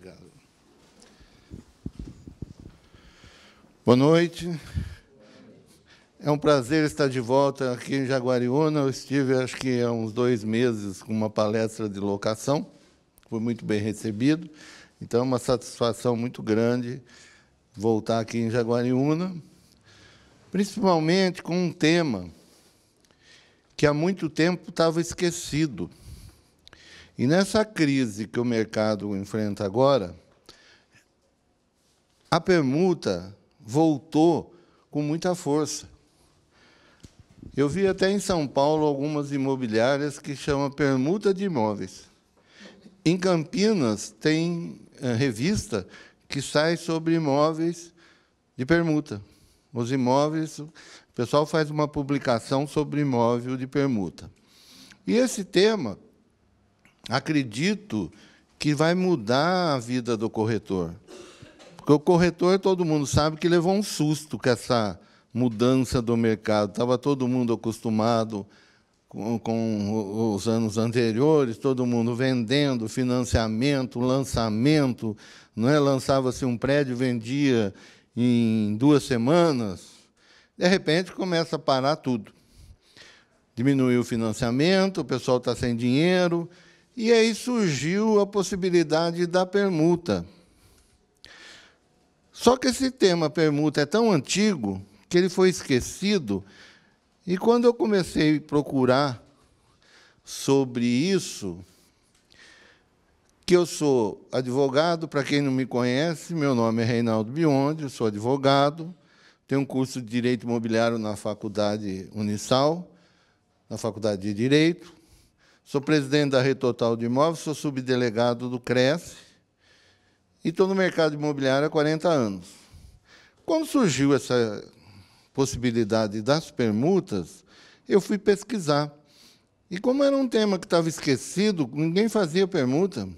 Obrigado. Boa noite. É um prazer estar de volta aqui em Jaguariúna. Eu estive, acho que há uns 2 meses, com uma palestra de locação. Foi muito bem recebido. Então, é uma satisfação muito grande voltar aqui em Jaguariúna, principalmente com um tema que há muito tempo estava esquecido. E nessa crise que o mercado enfrenta agora, a permuta voltou com muita força. Eu vi até em São Paulo algumas imobiliárias que chamam permuta de imóveis. Em Campinas, tem revista que sai sobre imóveis de permuta. Os imóveis, o pessoal faz uma publicação sobre imóvel de permuta. E esse tema, acredito que vai mudar a vida do corretor. Porque o corretor, todo mundo sabe que levou um susto com essa mudança do mercado. Estava todo mundo acostumado com os anos anteriores, todo mundo vendendo, financiamento, lançamento, não é? Lançava-se um prédio, vendia em 2 semanas. De repente, começa a parar tudo. Diminuiu o financiamento, o pessoal está sem dinheiro, e aí surgiu a possibilidade da permuta. Só que esse tema permuta é tão antigo que ele foi esquecido, e quando eu comecei a procurar sobre isso, que eu sou advogado, para quem não me conhece, meu nome é Reinaldo Biondi, eu sou advogado, tenho um curso de Direito Imobiliário na Faculdade Unisal, na Faculdade de Direito, sou presidente da Rede Total de Imóveis, sou subdelegado do CRES, e estou no mercado imobiliário há 40 anos. Quando surgiu essa possibilidade das permutas, eu fui pesquisar. E como era um tema que estava esquecido, ninguém fazia permuta,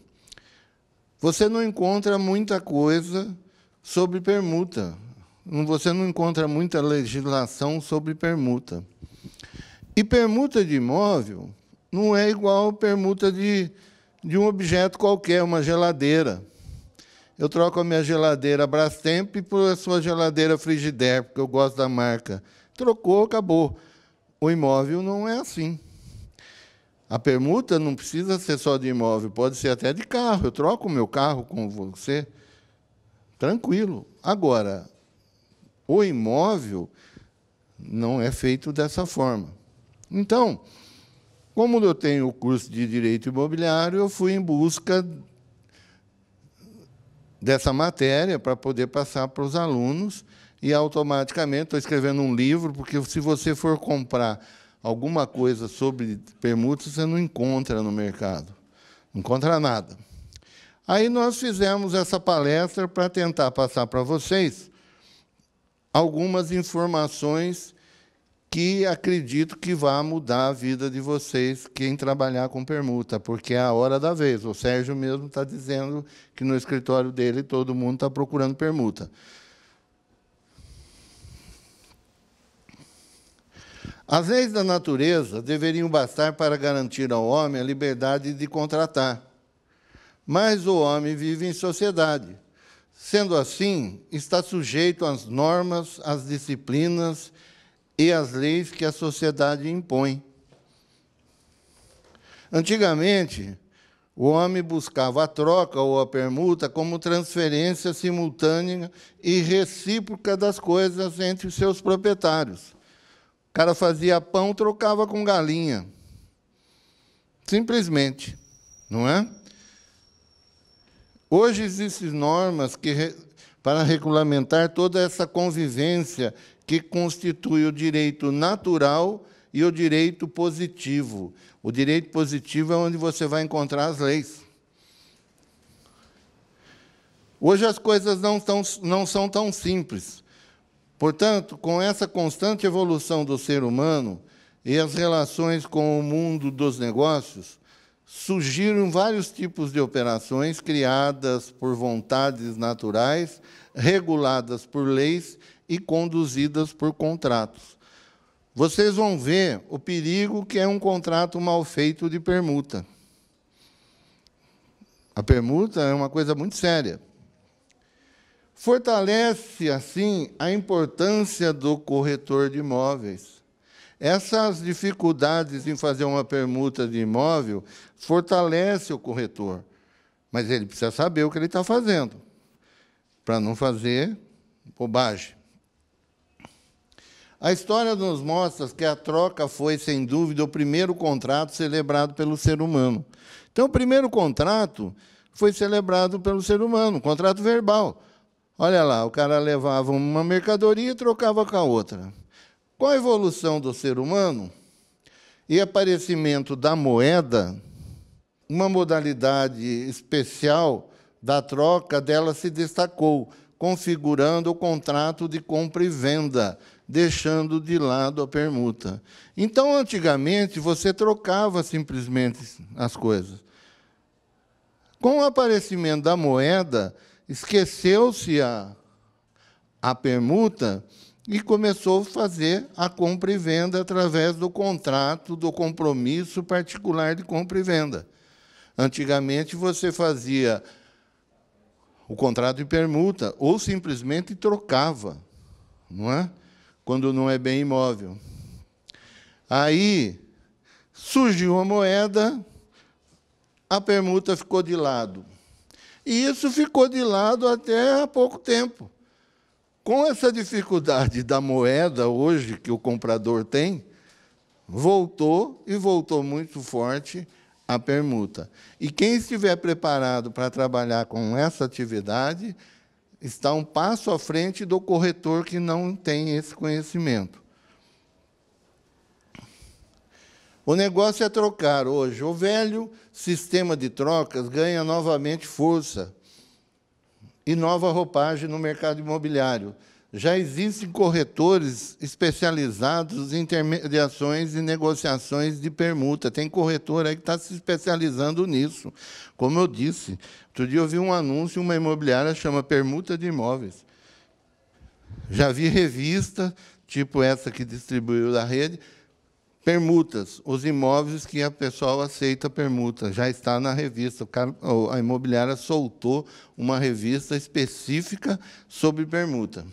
você não encontra muita coisa sobre permuta. Você não encontra muita legislação sobre permuta. E permuta de imóvel não é igual permuta de um objeto qualquer, uma geladeira. Eu troco a minha geladeira Brastemp por a sua geladeira Frigidaire, porque eu gosto da marca. Trocou, acabou. O imóvel não é assim. A permuta não precisa ser só de imóvel, pode ser até de carro. Eu troco o meu carro com você, tranquilo. Agora, o imóvel não é feito dessa forma. Então, como eu tenho o curso de Direito Imobiliário, eu fui em busca dessa matéria para poder passar para os alunos e, automaticamente, estou escrevendo um livro, porque, se você for comprar alguma coisa sobre permuta, você não encontra no mercado. Não encontra nada. Aí nós fizemos essa palestra para tentar passar para vocês algumas informações que acredito que vá mudar a vida de vocês, quem trabalhar com permuta, porque é a hora da vez. O Sérgio mesmo está dizendo que no escritório dele todo mundo está procurando permuta. As leis da natureza deveriam bastar para garantir ao homem a liberdade de contratar. Mas o homem vive em sociedade. Sendo assim, está sujeito às normas, às disciplinas e às leis que a sociedade impõe. Antigamente, o homem buscava a troca ou a permuta como transferência simultânea e recíproca das coisas entre os seus proprietários. O cara fazia pão, trocava com galinha. Simplesmente, não é? Hoje existem normas para regulamentar toda essa convivência que constitui o direito natural e o direito positivo. O direito positivo é onde você vai encontrar as leis. Hoje as coisas não são tão simples. Portanto, com essa constante evolução do ser humano e as relações com o mundo dos negócios, surgiram vários tipos de operações criadas por vontades naturais, reguladas por leis e conduzidas por contratos. Vocês vão ver o perigo que é um contrato mal feito de permuta. A permuta é uma coisa muito séria. Fortalece, assim, a importância do corretor de imóveis. Essas dificuldades em fazer uma permuta de imóvel fortalece o corretor, mas ele precisa saber o que ele está fazendo, para não fazer bobagem. A história nos mostra que a troca foi, sem dúvida, o primeiro contrato celebrado pelo ser humano. Então, o primeiro contrato foi celebrado pelo ser humano, um contrato verbal. Olha lá, o cara levava uma mercadoria e trocava com a outra. Com a evolução do ser humano e aparecimento da moeda, uma modalidade especial da troca dela se destacou, configurando o contrato de compra e venda, deixando de lado a permuta. Então, antigamente, você trocava simplesmente as coisas. Com o aparecimento da moeda, esqueceu-se a permuta e começou a fazer a compra e venda através do contrato, do compromisso particular de compra e venda. Antigamente, você fazia o contrato de permuta ou simplesmente trocava, não é? Quando não é bem imóvel. Aí surgiu a moeda, a permuta ficou de lado. E isso ficou de lado até há pouco tempo. Com essa dificuldade da moeda hoje que o comprador tem, voltou e voltou muito forte a permuta. E quem estiver preparado para trabalhar com essa atividade está um passo à frente do corretor que não tem esse conhecimento. O negócio é trocar hoje. O velho sistema de trocas ganha novamente força e nova roupagem no mercado imobiliário. Já existem corretores especializados em intermediações e negociações de permuta. Tem corretor aí que está se especializando nisso. Como eu disse, outro dia eu vi um anúncio, uma imobiliária chama Permuta de Imóveis. Já vi revista, tipo essa que distribuiu da rede, permutas, os imóveis que a pessoa aceita permuta, já está na revista. A imobiliária soltou uma revista específica sobre permuta.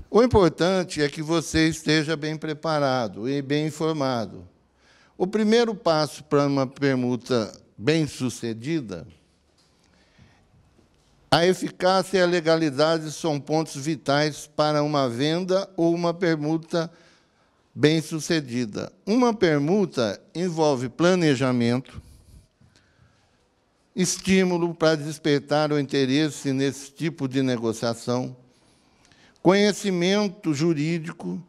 O importante é que você esteja bem preparado e bem informado. O primeiro passo para uma permuta bem-sucedida, a eficácia e a legalidade são pontos vitais para uma venda ou uma permuta bem-sucedida. Uma permuta envolve planejamento, estímulo para despertar o interesse nesse tipo de negociação, conhecimento jurídico,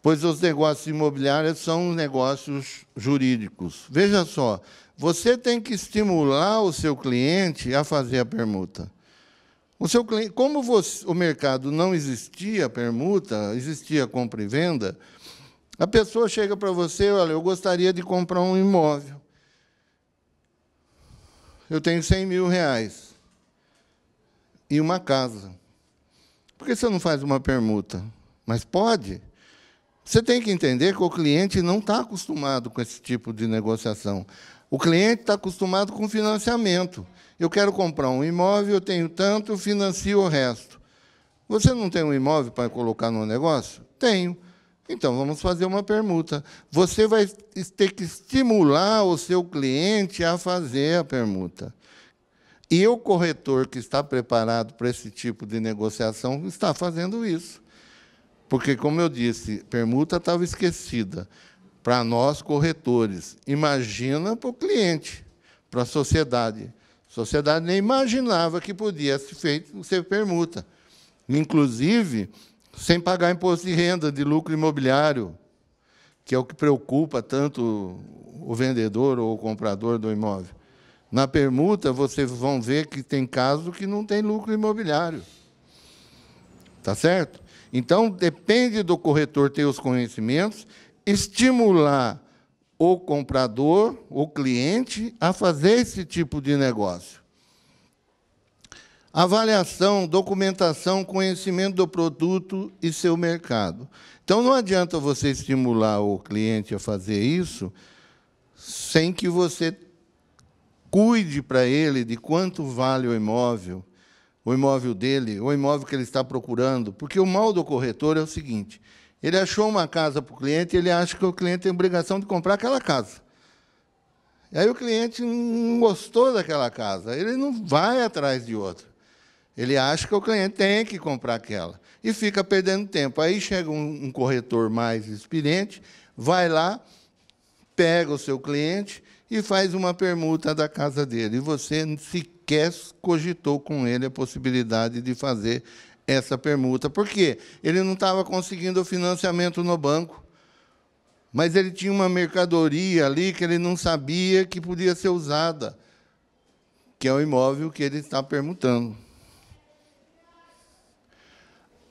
pois os negócios imobiliários são negócios jurídicos. Veja só, você tem que estimular o seu cliente a fazer a permuta. O seu cliente, como o mercado não existia permuta, existia compra e venda, a pessoa chega para você, olha, eu gostaria de comprar um imóvel. Eu tenho 100 mil reais e uma casa. Por que você não faz uma permuta? Mas pode. Você tem que entender que o cliente não está acostumado com esse tipo de negociação. O cliente está acostumado com financiamento. Eu quero comprar um imóvel, eu tenho tanto, eu financio o resto. Você não tem um imóvel para colocar no negócio? Tenho. Então, vamos fazer uma permuta. Você vai ter que estimular o seu cliente a fazer a permuta. E o corretor que está preparado para esse tipo de negociação está fazendo isso. Porque, como eu disse, permuta estava esquecida. Para nós, corretores. Imagina para o cliente, para a sociedade. A sociedade nem imaginava que podia ser permuta. Inclusive, sem pagar imposto de renda, de lucro imobiliário, que é o que preocupa tanto o vendedor ou o comprador do imóvel. Na permuta, vocês vão ver que tem casos que não tem lucro imobiliário. Tá certo? Então, depende do corretor ter os conhecimentos, estimular o comprador, o cliente, a fazer esse tipo de negócio. Avaliação, documentação, conhecimento do produto e seu mercado. Então, não adianta você estimular o cliente a fazer isso sem que você cuide para ele de quanto vale o imóvel dele, o imóvel que ele está procurando. Porque o mal do corretor é o seguinte: ele achou uma casa para o cliente e ele acha que o cliente tem obrigação de comprar aquela casa. E aí o cliente não gostou daquela casa, ele não vai atrás de outra. Ele acha que o cliente tem que comprar aquela. E fica perdendo tempo. Aí chega um corretor mais experiente, vai lá, pega o seu cliente e faz uma permuta da casa dele. E você sequer cogitou com ele a possibilidade de fazer essa permuta. Por quê? Ele não estava conseguindo o financiamento no banco, mas ele tinha uma mercadoria ali que ele não sabia que podia ser usada, que é o imóvel que ele está permutando.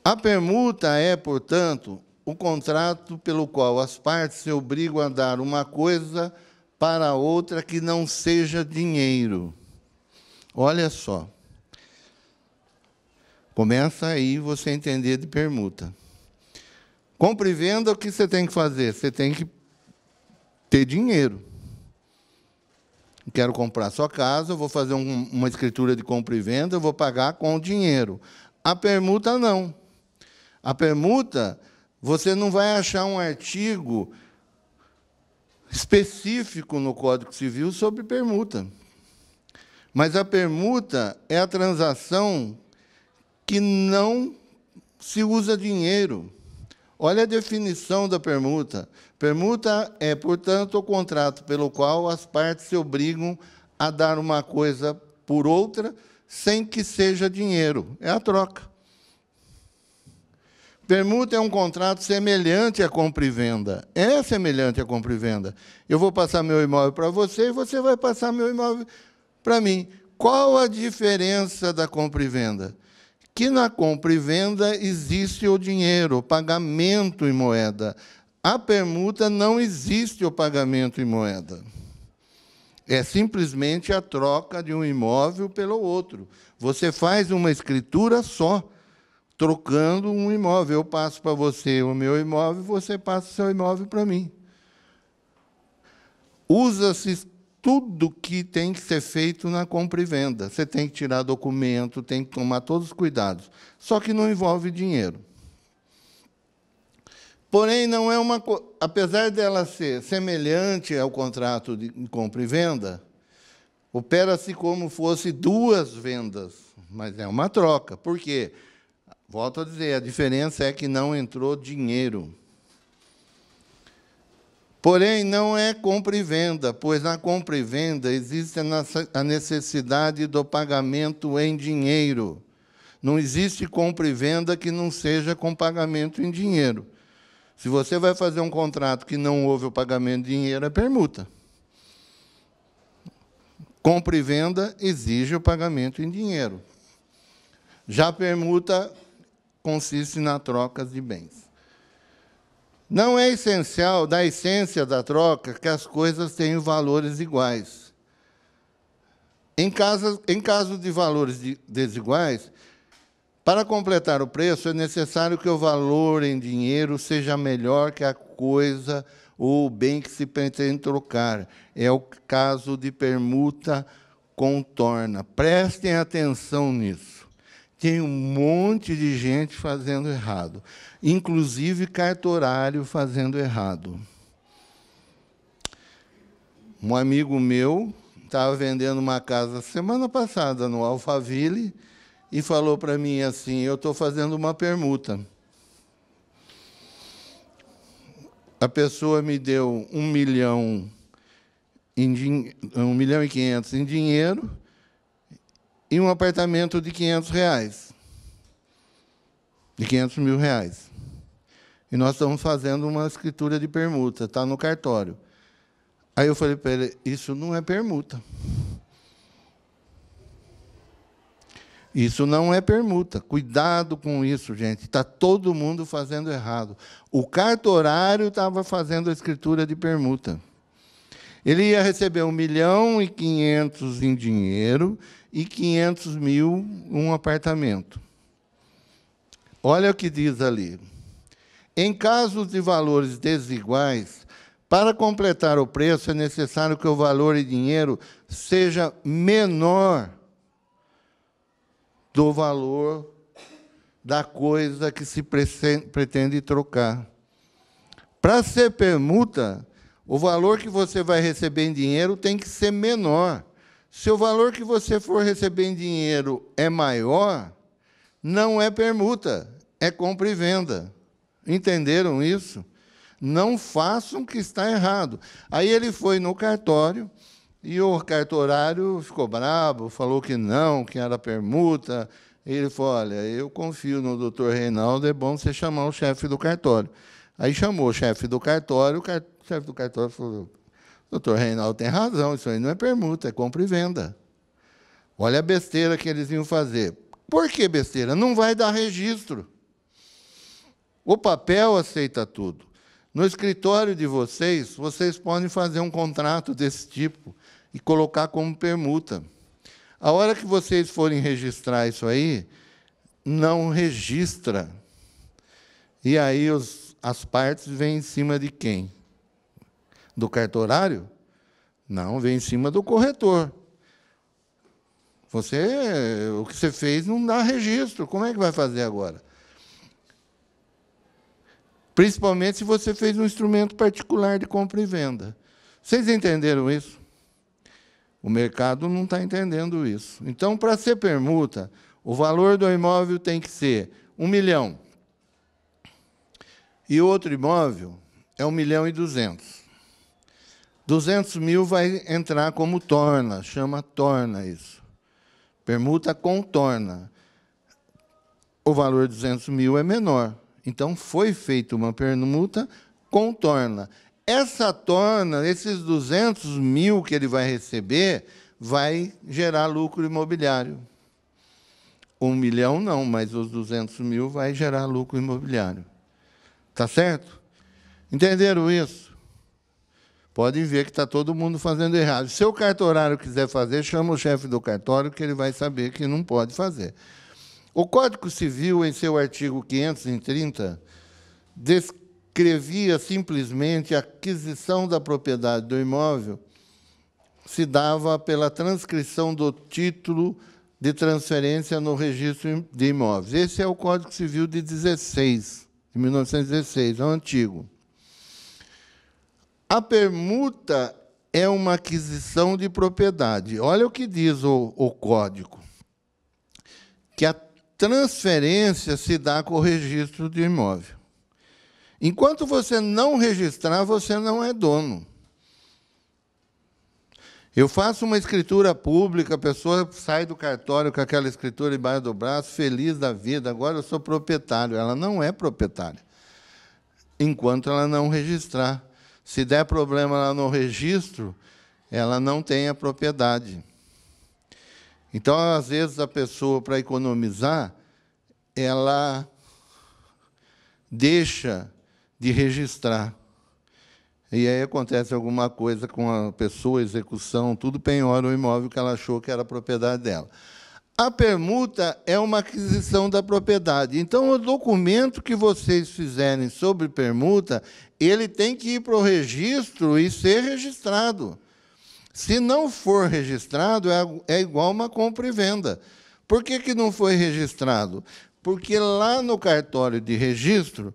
A permuta é, portanto, o contrato pelo qual as partes se obrigam a dar uma coisa para outra que não seja dinheiro. Olha só. Começa aí você entender de permuta. Compra e venda, o que você tem que fazer? Você tem que ter dinheiro. Quero comprar sua casa, eu vou fazer uma escritura de compra e venda, eu vou pagar com dinheiro. A permuta, não. A permuta, você não vai achar um artigo específico no Código Civil sobre permuta. Mas a permuta é a transação que não se usa dinheiro. Olha a definição da permuta. Permuta é, portanto, o contrato pelo qual as partes se obrigam a dar uma coisa por outra sem que seja dinheiro. É a troca. Permuta é um contrato semelhante à compra e venda. É semelhante à compra e venda. Eu vou passar meu imóvel para você e você vai passar meu imóvel para mim. Qual a diferença da compra e venda? Que na compra e venda existe o dinheiro, o pagamento em moeda. A permuta não existe o pagamento em moeda. É simplesmente a troca de um imóvel pelo outro. Você faz uma escritura só, trocando um imóvel. Eu passo para você o meu imóvel, você passa o seu imóvel para mim. Usa-se tudo que tem que ser feito na compra e venda. Você tem que tirar documento, tem que tomar todos os cuidados. Só que não envolve dinheiro. Porém, não é uma apesar dela ser semelhante ao contrato de compra e venda, opera-se como fosse duas vendas, mas é uma troca. Por quê? Volto a dizer, a diferença é que não entrou dinheiro. Porém, não é compra e venda, pois na compra e venda existe a necessidade do pagamento em dinheiro. Não existe compra e venda que não seja com pagamento em dinheiro. Se você vai fazer um contrato que não houve o pagamento de dinheiro, é permuta. Compra e venda exige o pagamento em dinheiro. Já a permuta consiste na troca de bens. Não é essencial, da essência da troca, que as coisas tenham valores iguais. Em caso de valores desiguais, para completar o preço, é necessário que o valor em dinheiro seja melhor que a coisa ou o bem que se pretende trocar. É o caso de permuta contorna. Prestem atenção nisso. Tem um monte de gente fazendo errado, inclusive cartorário fazendo errado. Um amigo meu estava vendendo uma casa semana passada no Alphaville e falou para mim assim: eu estou fazendo uma permuta. A pessoa me deu 1.500.000 em dinheiro e um apartamento de R$500, de R$500.000. E nós estamos fazendo uma escritura de permuta, está no cartório. Aí eu falei para ele: isso não é permuta. Isso não é permuta. Cuidado com isso, gente. Está todo mundo fazendo errado. O cartorário estava fazendo a escritura de permuta. Ele ia receber 1.500.000 em dinheiro e 500.000 um apartamento. Olha o que diz ali. Em casos de valores desiguais, Para completar o preço, é necessário que o valor em dinheiro seja menor do valor da coisa que se pretende trocar. Para ser permuta, o valor que você vai receber em dinheiro tem que ser menor. Se o valor que você for receber em dinheiro é maior, não é permuta, é compra e venda. Entenderam isso? Não façam o que está errado. Aí ele foi no cartório e o cartorário ficou bravo, falou que não, que era permuta. Ele falou, olha, eu confio no doutor Reinaldo, é bom você chamar o chefe do cartório. Aí chamou o chefe do cartório, o chefe do cartório falou, doutor Reinaldo tem razão, isso aí não é permuta, é compra e venda. Olha a besteira que eles iam fazer. Por que besteira? Não vai dar registro. O papel aceita tudo. No escritório de vocês, vocês podem fazer um contrato desse tipo e colocar como permuta. A hora que vocês forem registrar isso aí, não registra. E aí as partes vêm em cima de quem? Do cartorário? Não, vem em cima do corretor. O que você fez não dá registro. Como é que vai fazer agora? Principalmente se você fez um instrumento particular de compra e venda. Vocês entenderam isso? O mercado não está entendendo isso. Então, para ser permuta, o valor do imóvel tem que ser 1 milhão. E outro imóvel é 1.200.000. 200 mil vai entrar como torna, chama torna isso. Permuta com torna. O valor de 200 mil é menor. Então, foi feita uma permuta com torna. Essa torna, esses 200 mil que ele vai receber, vai gerar lucro imobiliário. 1 milhão não, mas os 200 mil vai gerar lucro imobiliário. Está certo? Entenderam isso? Podem ver que está todo mundo fazendo errado. Se o cartorário quiser fazer, chama o chefe do cartório, que ele vai saber que não pode fazer. O Código Civil, em seu artigo 530, descrevia simplesmente a aquisição da propriedade do imóvel se dava pela transcrição do título de transferência no registro de imóveis. Esse é o Código Civil de 1916, é o antigo. A permuta é uma aquisição de propriedade. Olha o que diz o Código. Que a transferência se dá com o registro de imóvel. Enquanto você não registrar, você não é dono. Eu faço uma escritura pública, a pessoa sai do cartório com aquela escritura embaixo do braço, feliz da vida, agora eu sou proprietário. Ela não é proprietária, enquanto ela não registrar. Se der problema lá no registro, ela não tem a propriedade. Então, às vezes, a pessoa, para economizar, ela deixa de registrar. E aí acontece alguma coisa com a pessoa, execução, tudo penhora o imóvel que ela achou que era propriedade dela. A permuta é uma aquisição da propriedade. Então, o documento que vocês fizerem sobre permuta, ele tem que ir para o registro e ser registrado. Se não for registrado, é igual uma compra e venda. Por que não foi registrado? Porque lá no cartório de registro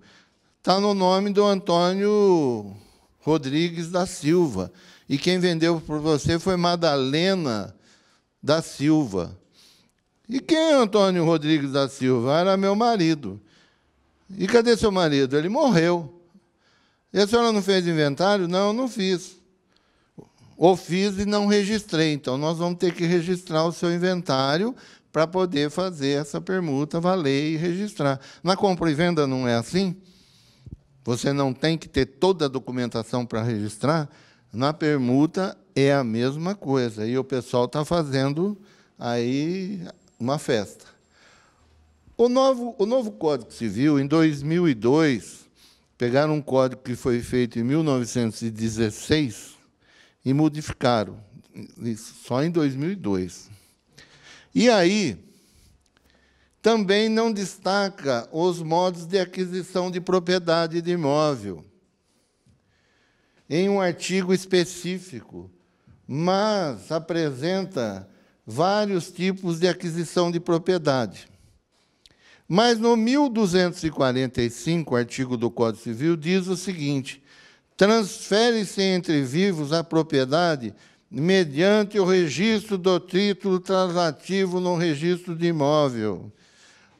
está no nome do Antônio Rodrigues da Silva. E quem vendeu por você foi Madalena da Silva. E quem é Antônio Rodrigues da Silva? Era meu marido. E cadê seu marido? Ele morreu. E a senhora não fez inventário? Não, não fiz. Ou fiz e não registrei. Então, nós vamos ter que registrar o seu inventário para poder fazer essa permuta valer e registrar. Na compra e venda não é assim? Você não tem que ter toda a documentação para registrar? Na permuta é a mesma coisa. E o pessoal está fazendo aí uma festa. O novo Código Civil, em 2002, pegaram um código que foi feito em 1916 e modificaram, só em 2002. E aí, também não destaca os modos de aquisição de propriedade de imóvel. em um artigo específico, mas apresenta vários tipos de aquisição de propriedade. Mas no 1245, artigo do Código Civil, diz o seguinte: transfere-se entre vivos a propriedade mediante o registro do título translativo no registro de imóvel.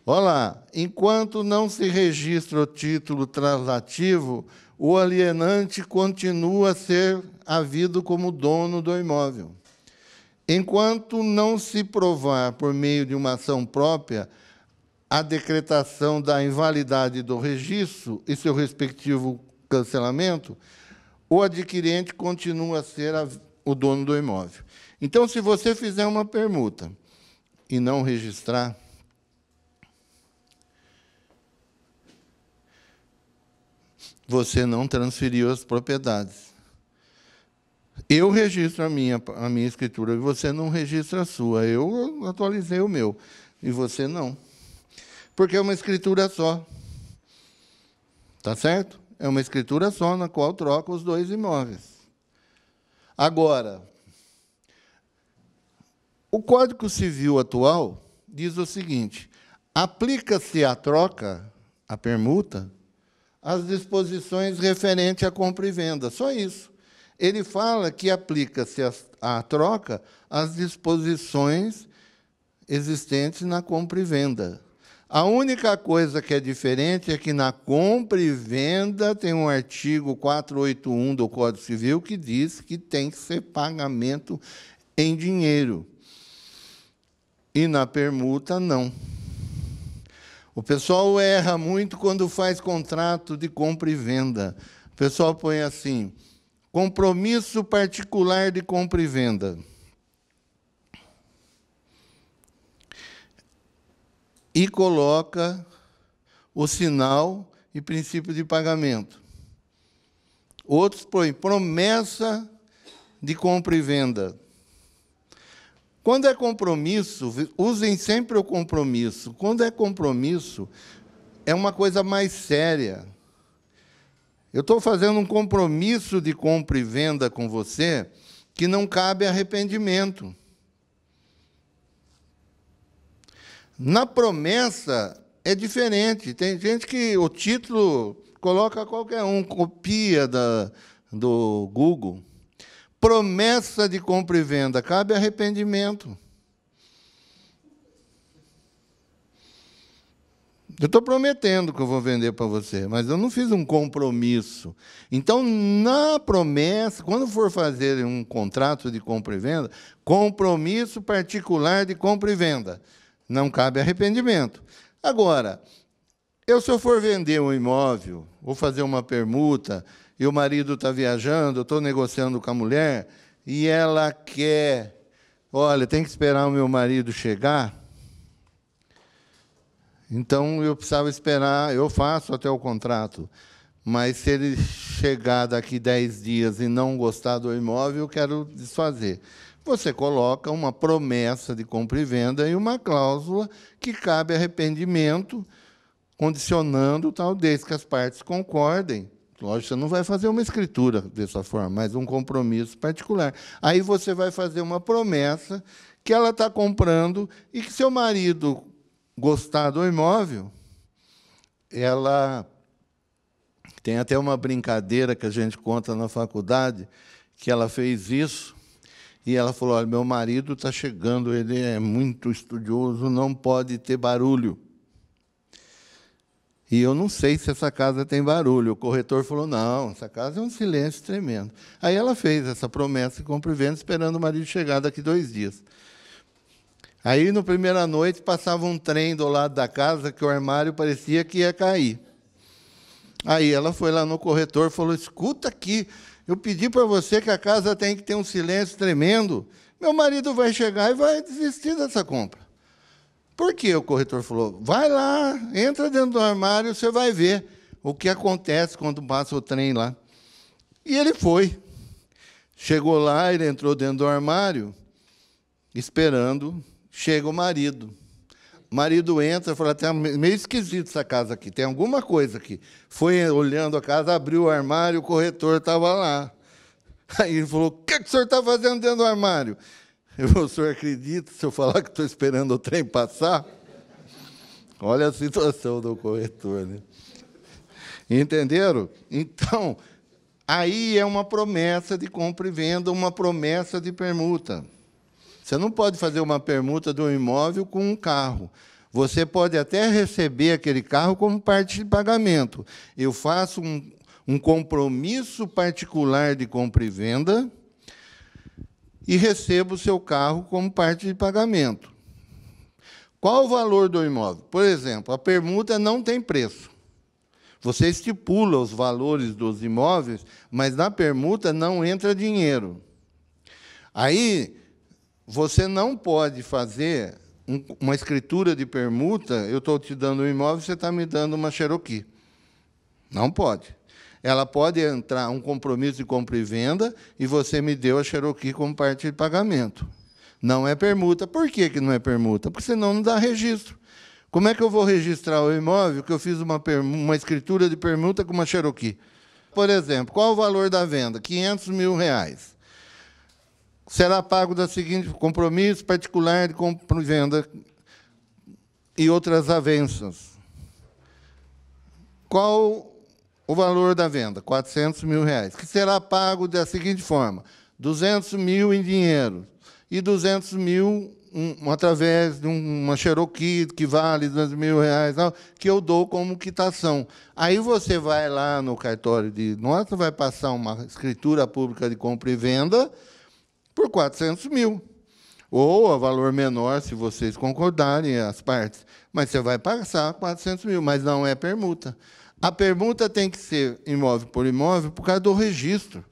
Olha lá, enquanto não se registra o título translativo, o alienante continua a ser havido como dono do imóvel. Enquanto não se provar, por meio de uma ação própria, a decretação da invalidade do registro e seu respectivo cancelamento, o adquirente continua a ser o dono do imóvel. Então, se você fizer uma permuta e não registrar, você não transferiu as propriedades. Eu registro a minha escritura e você não registra a sua. Eu atualizei o meu e você não. Porque é uma escritura só. Tá certo? É uma escritura só na qual troca os dois imóveis. Agora, o Código Civil atual diz o seguinte: aplica-se à troca, à permuta, as disposições referentes à compra e venda. Só isso. Ele fala que aplica-se à troca as disposições existentes na compra e venda. A única coisa que é diferente é que na compra e venda tem um artigo 481 do Código Civil que diz que tem que ser pagamento em dinheiro. E na permuta, não. O pessoal erra muito quando faz contrato de compra e venda. O pessoal põe assim: compromisso particular de compra e venda. E coloca o sinal e princípio de pagamento. Outros põem promessa de compra e venda. Quando é compromisso, usem sempre o compromisso. Quando é compromisso, é uma coisa mais séria. Eu estou fazendo um compromisso de compra e venda com você que não cabe arrependimento. Na promessa é diferente. Tem gente que o título coloca qualquer um, copia do Google. Promessa de compra e venda, cabe arrependimento. Eu estou prometendo que eu vou vender para você, mas eu não fiz um compromisso. Então, na promessa, quando for fazer um contrato de compra e venda, compromisso particular de compra e venda. Não cabe arrependimento. Agora, se eu for vender um imóvel, vou fazer uma permuta, e o marido está viajando, eu estou negociando com a mulher, e ela quer, olha, tem que esperar o meu marido chegar, então eu precisava esperar, eu faço até o contrato, mas se ele chegar daqui 10 dias e não gostar do imóvel, eu quero desfazer. Você coloca uma promessa de compra e venda e uma cláusula que cabe arrependimento, condicionando tal, desde que as partes concordem. Lógico, você não vai fazer uma escritura dessa forma, mas um compromisso particular. Aí você vai fazer uma promessa que ela está comprando e que seu marido gostar do imóvel, ela tem até uma brincadeira que a gente conta na faculdade, que ela fez isso, e ela falou: olha, meu marido está chegando, ele é muito estudioso, não pode ter barulho. E eu não sei se essa casa tem barulho. O corretor falou: não, essa casa é um silêncio tremendo. Aí ela fez essa promessa de compra e venda, esperando o marido chegar daqui 2 dias. Aí, na primeira noite, passava um trem do lado da casa que o armário parecia que ia cair. Aí ela foi lá no corretor e falou: escuta aqui, eu pedi para você que a casa tem que ter um silêncio tremendo. Meu marido vai chegar e vai desistir dessa compra. Por quê? O corretor falou: vai lá, entra dentro do armário, você vai ver o que acontece quando passa o trem lá. E ele foi. Chegou lá, ele entrou dentro do armário, esperando, chega o marido. O marido entra e fala, tá meio esquisito essa casa aqui, tem alguma coisa aqui. Foi olhando a casa, abriu o armário, o corretor estava lá. Aí ele falou, o que o senhor está fazendo dentro do armário? Eu falei, o senhor acredita se eu falar que estou esperando o trem passar? Olha a situação do corretor, né? Entenderam? Então, aí é uma promessa de compra e venda, uma promessa de permuta. Você não pode fazer uma permuta de um imóvel com um carro. Você pode até receber aquele carro como parte de pagamento. Eu faço um compromisso particular de compra e venda e recebo o seu carro como parte de pagamento. Qual o valor do imóvel? Por exemplo, a permuta não tem preço. Você estipula os valores dos imóveis, mas na permuta não entra dinheiro. Aí, você não pode fazer uma escritura de permuta, eu estou te dando um imóvel, você está me dando uma Cherokee. Não pode. Ela pode entrar um compromisso de compra e venda e você me deu a Cherokee como parte de pagamento. Não é permuta. Por que que não é permuta? Porque senão não dá registro. Como é que eu vou registrar o imóvel que eu fiz uma escritura de permuta com uma Cherokee? Por exemplo, qual o valor da venda? R$500 mil. Será pago da seguinte compromisso particular de compra e venda e outras avanças. Qual o valor da venda? R$400 mil, que será pago da seguinte forma: 200 mil em dinheiro e 200 mil através de uma Cherokee que vale R$200 mil, que eu dou como quitação. Aí você vai lá no cartório de nota, vai passar uma escritura pública de compra e venda por 400 mil. Ou a valor menor, se vocês concordarem, as partes. Mas você vai passar 400 mil, mas não é permuta. A permuta tem que ser imóvel por causa do registro.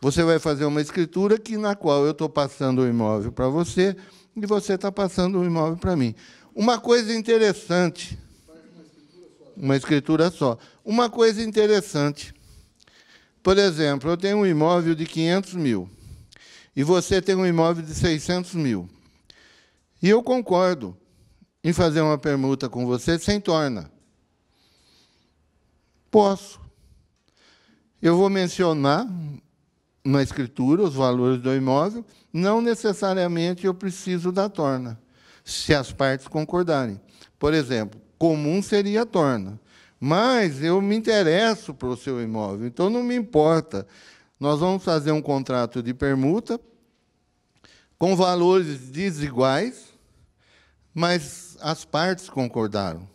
Você vai fazer uma escritura na qual eu estou passando o imóvel para você e você está passando o imóvel para mim. Uma coisa interessante... Uma escritura só. Uma coisa interessante. Por exemplo, eu tenho um imóvel de 500 mil. E você tem um imóvel de 600 mil. E eu concordo em fazer uma permuta com você sem torna. Posso. Eu vou mencionar na escritura os valores do imóvel, não necessariamente eu preciso da torna, se as partes concordarem. Por exemplo, comum seria a torna, mas eu me interesso pelo seu imóvel, então não me importa. Nós vamos fazer um contrato de permuta com valores desiguais, mas as partes concordaram.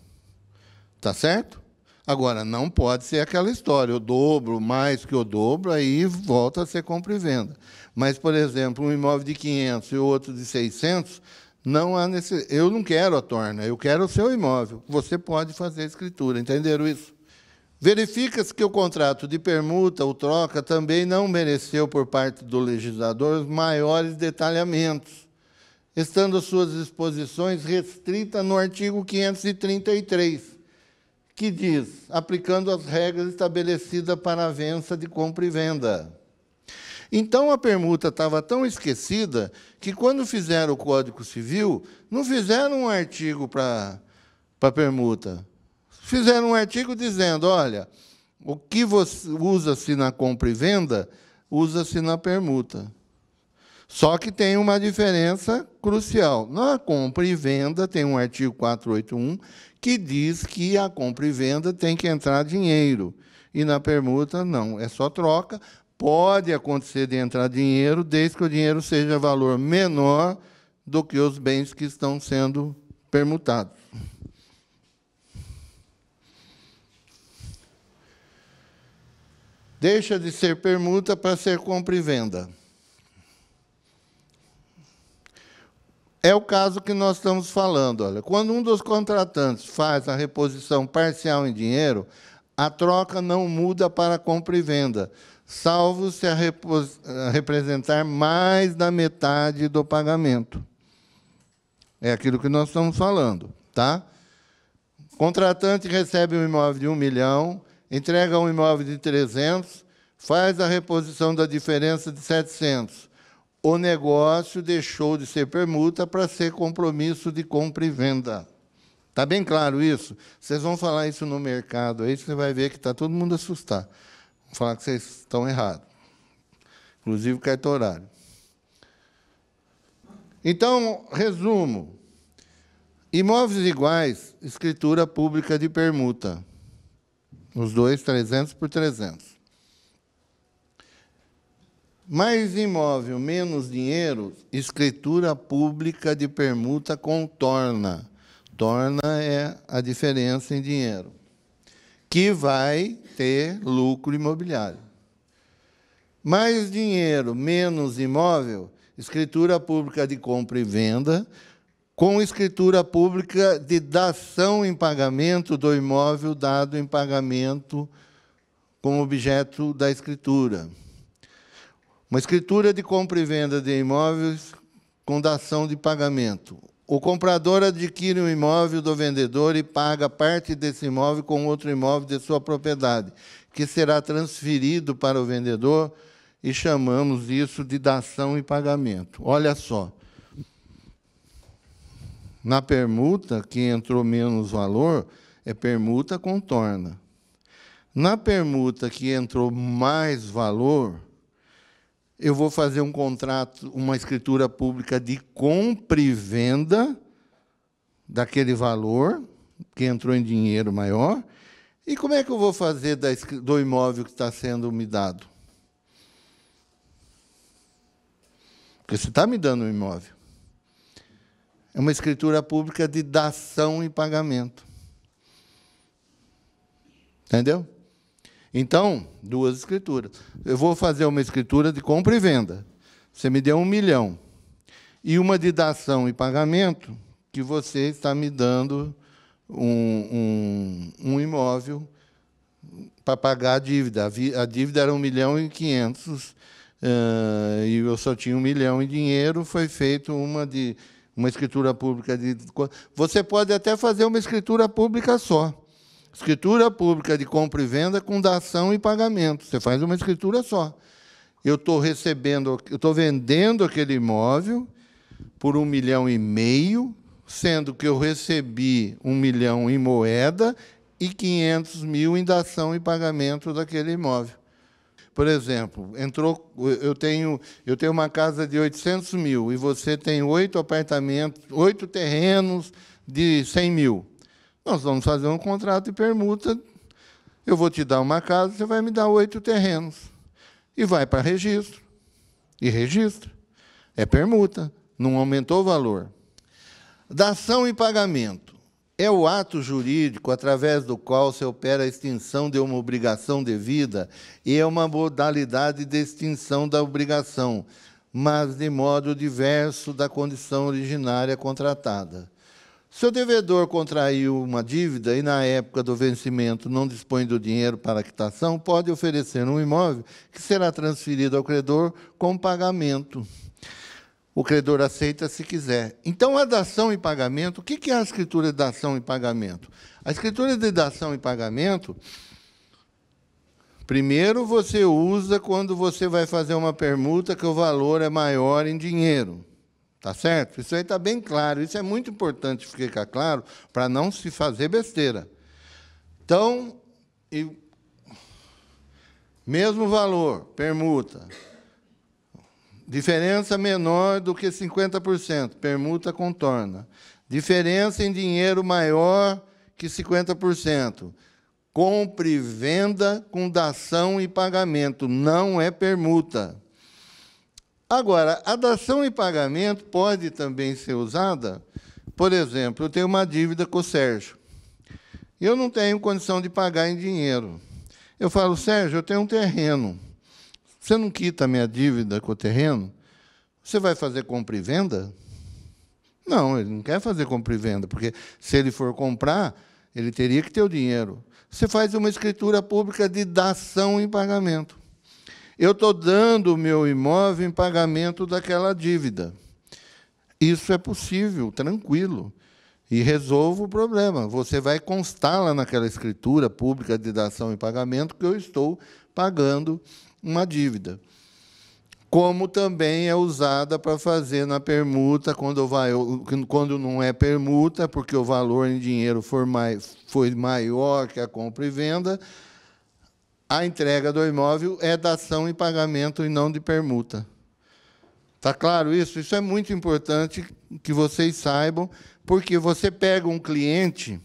Está certo? Agora, não pode ser aquela história, eu dobro mais que eu dobro, aí volta a ser compra e venda. Mas, por exemplo, um imóvel de 500 e o outro de 600, não há necessidade. Eu não quero a torna, eu quero o seu imóvel. Você pode fazer a escritura, entenderam isso? Verifica-se que o contrato de permuta ou troca também não mereceu, por parte do legislador, maiores detalhamentos, estando suas disposições restritas no artigo 533, que diz, aplicando as regras estabelecidas para a avença de compra e venda. Então, a permuta estava tão esquecida que, quando fizeram o Código Civil, não fizeram um artigo para permuta. Fizeram um artigo dizendo, olha, o que usa-se na compra e venda, usa-se na permuta. Só que tem uma diferença crucial. Na compra e venda, tem um artigo 481, que diz que a compra e venda tem que entrar dinheiro. E na permuta, não, é só troca. Pode acontecer de entrar dinheiro, desde que o dinheiro seja valor menor do que os bens que estão sendo permutados. Deixa de ser permuta para ser compra e venda. É o caso que nós estamos falando. Olha, quando um dos contratantes faz a reposição parcial em dinheiro, a troca não muda para compra e venda, salvo se a representar mais da metade do pagamento. É aquilo que nós estamos falando, tá? O contratante recebe um imóvel de 1 milhão, entrega um imóvel de 300, faz a reposição da diferença de 700. O negócio deixou de ser permuta para ser compromisso de compra e venda. Está bem claro isso? Vocês vão falar isso no mercado, aí você vai ver que está todo mundo assustado. Vão falar que vocês estão errados, inclusive o cartorário. Então, resumo. Imóveis iguais, escritura pública de permuta. Os dois, 300 por 300. Mais imóvel, menos dinheiro, escritura pública de permuta com torna. Torna é a diferença em dinheiro, que vai ter lucro imobiliário. Mais dinheiro, menos imóvel, escritura pública de compra e venda, com escritura pública de dação em pagamento do imóvel dado em pagamento como objeto da escritura. Uma escritura de compra e venda de imóveis com dação de pagamento. O comprador adquire um imóvel do vendedor e paga parte desse imóvel com outro imóvel de sua propriedade, que será transferido para o vendedor, e chamamos isso de dação e pagamento. Olha só. Na permuta, que entrou menos valor, é permuta com torna. Na permuta que entrou mais valor, eu vou fazer um contrato, uma escritura pública de compra e venda daquele valor, que entrou em dinheiro maior. E como é que eu vou fazer do imóvel que está sendo me dado? Porque você está me dando um imóvel. É uma escritura pública de dação e pagamento. Entendeu? Então, duas escrituras. Eu vou fazer uma escritura de compra e venda. Você me deu 1 milhão. E uma de dação e pagamento, que você está me dando um imóvel para pagar a dívida. A dívida era 1.500.000, e eu só tinha 1 milhão em dinheiro. Foi feita uma escritura pública de... Você pode até fazer uma escritura pública só. Escritura pública de compra e venda com dação e pagamento. Você faz uma escritura só. Eu estou vendendo aquele imóvel por 1,5 milhão, sendo que eu recebi 1 milhão em moeda e 500.000 em dação e pagamento daquele imóvel. Por exemplo, eu tenho uma casa de 800 mil e você tem 8 apartamentos, 8 terrenos de 100 mil. Nós vamos fazer um contrato de permuta. Eu vou te dar uma casa, você vai me dar 8 terrenos. E vai para registro. E registra. É permuta. Não aumentou o valor. Dação e pagamento. É o ato jurídico através do qual se opera a extinção de uma obrigação devida e é uma modalidade de extinção da obrigação, mas de modo diverso da condição originária contratada. Se o devedor contraiu uma dívida e, na época do vencimento, não dispõe do dinheiro para a quitação, pode oferecer um imóvel que será transferido ao credor com pagamento. O credor aceita se quiser. Então, a dação e pagamento, o que é a escritura de dação e pagamento? A escritura de dação e pagamento, primeiro, você usa quando você vai fazer uma permuta que o valor é maior em dinheiro. Tá certo? Isso aí está bem claro. Isso é muito importante ficar claro para não se fazer besteira. Então, mesmo valor, permuta. Diferença menor do que 50%, permuta contorna. Diferença em dinheiro maior que 50%. Compra e venda com dação e pagamento. Não é permuta. Agora, a dação e pagamento pode também ser usada, por exemplo, eu tenho uma dívida com o Sérgio. E eu não tenho condição de pagar em dinheiro. Eu falo, Sérgio, eu tenho um terreno. Você não quita a minha dívida com o terreno? Você vai fazer compra e venda? Não, ele não quer fazer compra e venda, porque se ele for comprar, ele teria que ter o dinheiro. Você faz uma escritura pública de dação e pagamento. Eu estou dando o meu imóvel em pagamento daquela dívida. Isso é possível, tranquilo. E resolvo o problema. Você vai constar lá naquela escritura pública de dação e pagamento que eu estou pagando uma dívida. como também é usada para fazer na permuta, quando não é permuta, porque o valor em dinheiro foi maior que a compra e venda, a entrega do imóvel é dação em pagamento e não de permuta. Está claro isso? Isso é muito importante que vocês saibam, porque você pega um cliente...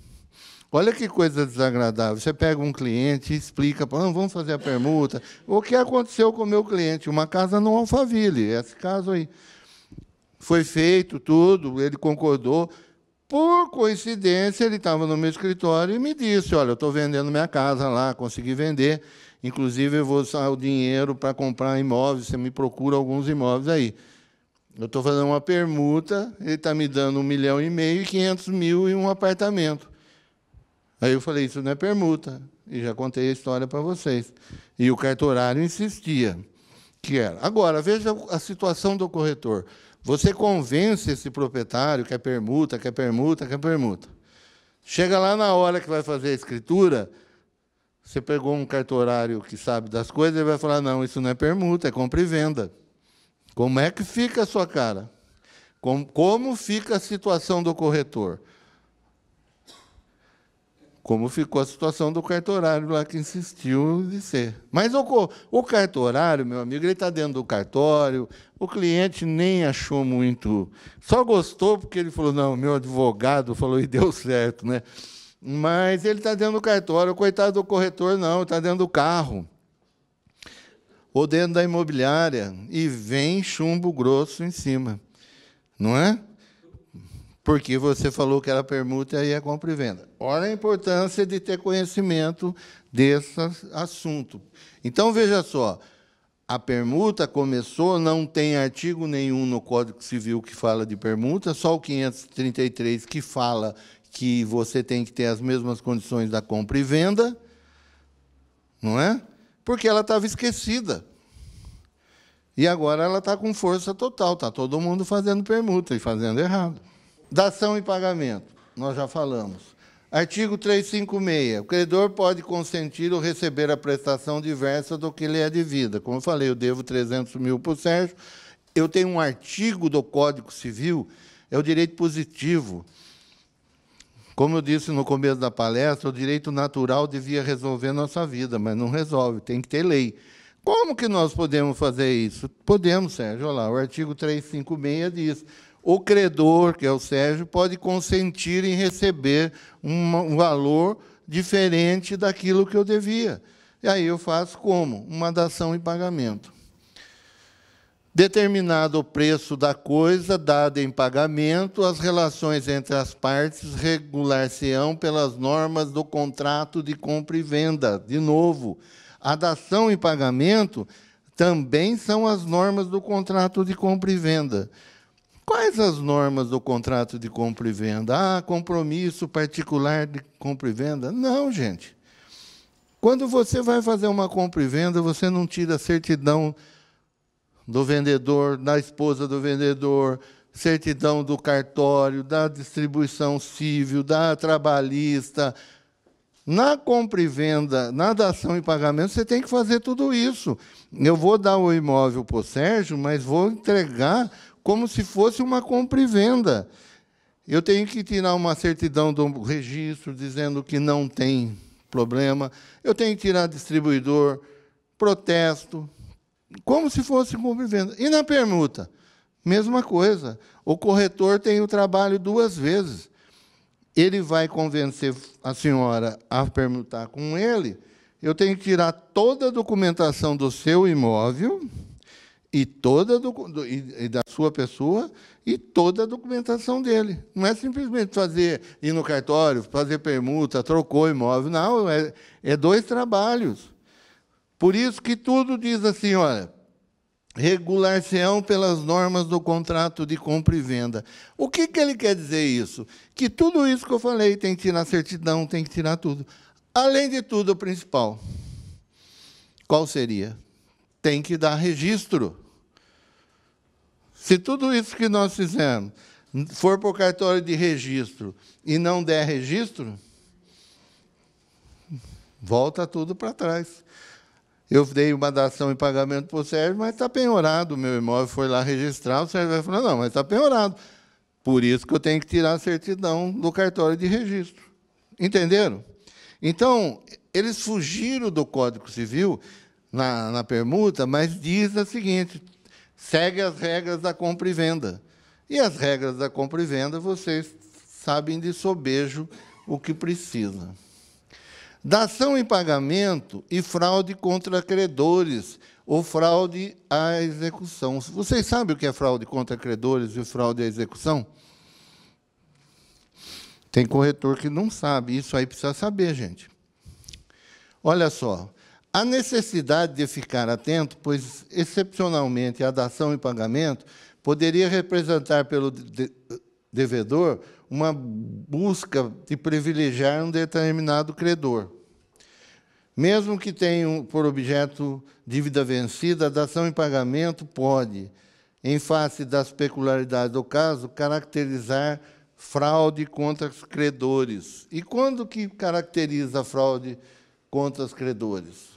Olha que coisa desagradável. Você pega um cliente e explica, vamos fazer a permuta. O que aconteceu com o meu cliente? Uma casa no Alphaville, esse caso aí. Foi feito tudo, ele concordou. Por coincidência, ele estava no meu escritório e me disse, olha, eu estou vendendo minha casa lá, consegui vender. Inclusive, eu vou usar o dinheiro para comprar imóveis, você me procura alguns imóveis aí. Eu estou fazendo uma permuta, ele está me dando 1,5 milhão e 500 mil em um apartamento. Aí eu falei, isso não é permuta, e já contei a história para vocês. E o cartorário insistia que era. Agora, veja a situação do corretor. Você convence esse proprietário que é permuta, que é permuta, que é permuta. Chega lá na hora que vai fazer a escritura, você pegou um cartorário que sabe das coisas, ele vai falar, não, isso não é permuta, é compra e venda. Como é que fica a sua cara? Como fica a situação do corretor? Como ficou a situação do cartorário lá que insistiu de ser. Mas o cartorário, meu amigo, ele está dentro do cartório, o cliente nem achou muito, só gostou porque ele falou, não, meu advogado falou e deu certo, né? Mas ele está dentro do cartório, coitado do corretor não, está dentro do carro, ou dentro da imobiliária, e vem chumbo grosso em cima, não é? Porque você falou que era permuta e é compra e venda. Olha a importância de ter conhecimento desse assunto. Então, veja só, a permuta começou, não tem artigo nenhum no Código Civil que fala de permuta, só o 533 que fala que você tem que ter as mesmas condições da compra e venda, não é? Porque ela estava esquecida. E agora ela está com força total, está todo mundo fazendo permuta e fazendo errado. Dação e pagamento, nós já falamos. Artigo 356, o credor pode consentir ou receber a prestação diversa do que lhe é devida. Como eu falei, eu devo 300 mil para o Sérgio, eu tenho um artigo do Código Civil, é o direito positivo. Como eu disse no começo da palestra, o direito natural devia resolver nossa vida, mas não resolve, tem que ter lei. Como que nós podemos fazer isso? Podemos, Sérgio, olha lá, o artigo 356 diz... O credor, que é o Sérgio, pode consentir em receber um valor diferente daquilo que eu devia. E aí eu faço como? Uma dação em pagamento. Determinado o preço da coisa, dada em pagamento, as relações entre as partes regular-se-ão pelas normas do contrato de compra e venda. De novo, a dação em pagamento também são as normas do contrato de compra e venda. Quais as normas do contrato de compra e venda? Compromisso particular de compra e venda? Não, gente. Quando você vai fazer uma compra e venda, você não tira a certidão do vendedor, da esposa do vendedor, certidão do cartório, da distribuição civil, da trabalhista. Na compra e venda, na dação e pagamento, você tem que fazer tudo isso. Eu vou dar o imóvel para o Sérgio, mas vou entregar como se fosse uma compra e venda. Eu tenho que tirar uma certidão do registro dizendo que não tem problema. Eu tenho que tirar distribuidor, protesto, como se fosse compra e venda. E na permuta? Mesma coisa. O corretor tem o trabalho 2 vezes. Ele vai convencer a senhora a permutar com ele, eu tenho que tirar toda a documentação do seu imóvel, e da sua pessoa, e toda a documentação dele. Não é simplesmente ir no cartório, fazer permuta, trocou o imóvel. Não, é 2 trabalhos. Por isso que tudo diz assim, olha, regular-se-ão pelas normas do contrato de compra e venda. O que ele quer dizer isso? Que tudo isso que eu falei, tem que tirar certidão, tem que tirar tudo. Além de tudo, o principal, qual seria? Tem que dar registro. Se tudo isso que nós fizemos for para o cartório de registro e não der registro, volta tudo para trás. eu dei uma dação em pagamento para o Sérgio, mas está penhorado, o meu imóvel foi lá registrar, o Sérgio vai falar, não, mas está penhorado. Por isso que eu tenho que tirar a certidão do cartório de registro. Entenderam? Então, eles fugiram do Código Civil na permuta, mas diz o seguinte, segue as regras da compra e venda. E as regras da compra e venda, vocês sabem de sobejo o que precisa. Dação em pagamento e fraude contra credores, ou fraude à execução. Vocês sabem o que é fraude contra credores e fraude à execução? Tem corretor que não sabe, isso aí precisa saber, gente. Olha só, a necessidade de ficar atento, pois, excepcionalmente, a dação em pagamento poderia representar pelo devedor uma busca de privilegiar um determinado credor. Mesmo que tenha por objeto dívida vencida, a dação em pagamento pode, em face das peculiaridades do caso, caracterizar fraude contra os credores. E quando que caracteriza a fraude contra os credores?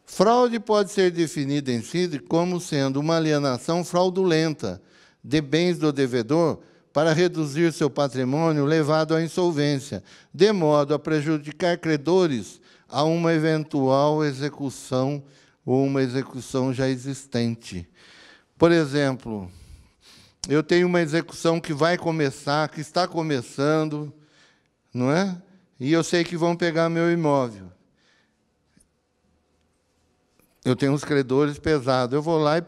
Fraude pode ser definida em si como sendo uma alienação fraudulenta de bens do devedor para reduzir seu patrimônio levado à insolvência, de modo a prejudicar credores a uma eventual execução ou uma execução já existente. Por exemplo, eu tenho uma execução que vai começar, que está começando, não é? E eu sei que vão pegar meu imóvel. Eu tenho uns credores pesados. Eu vou lá e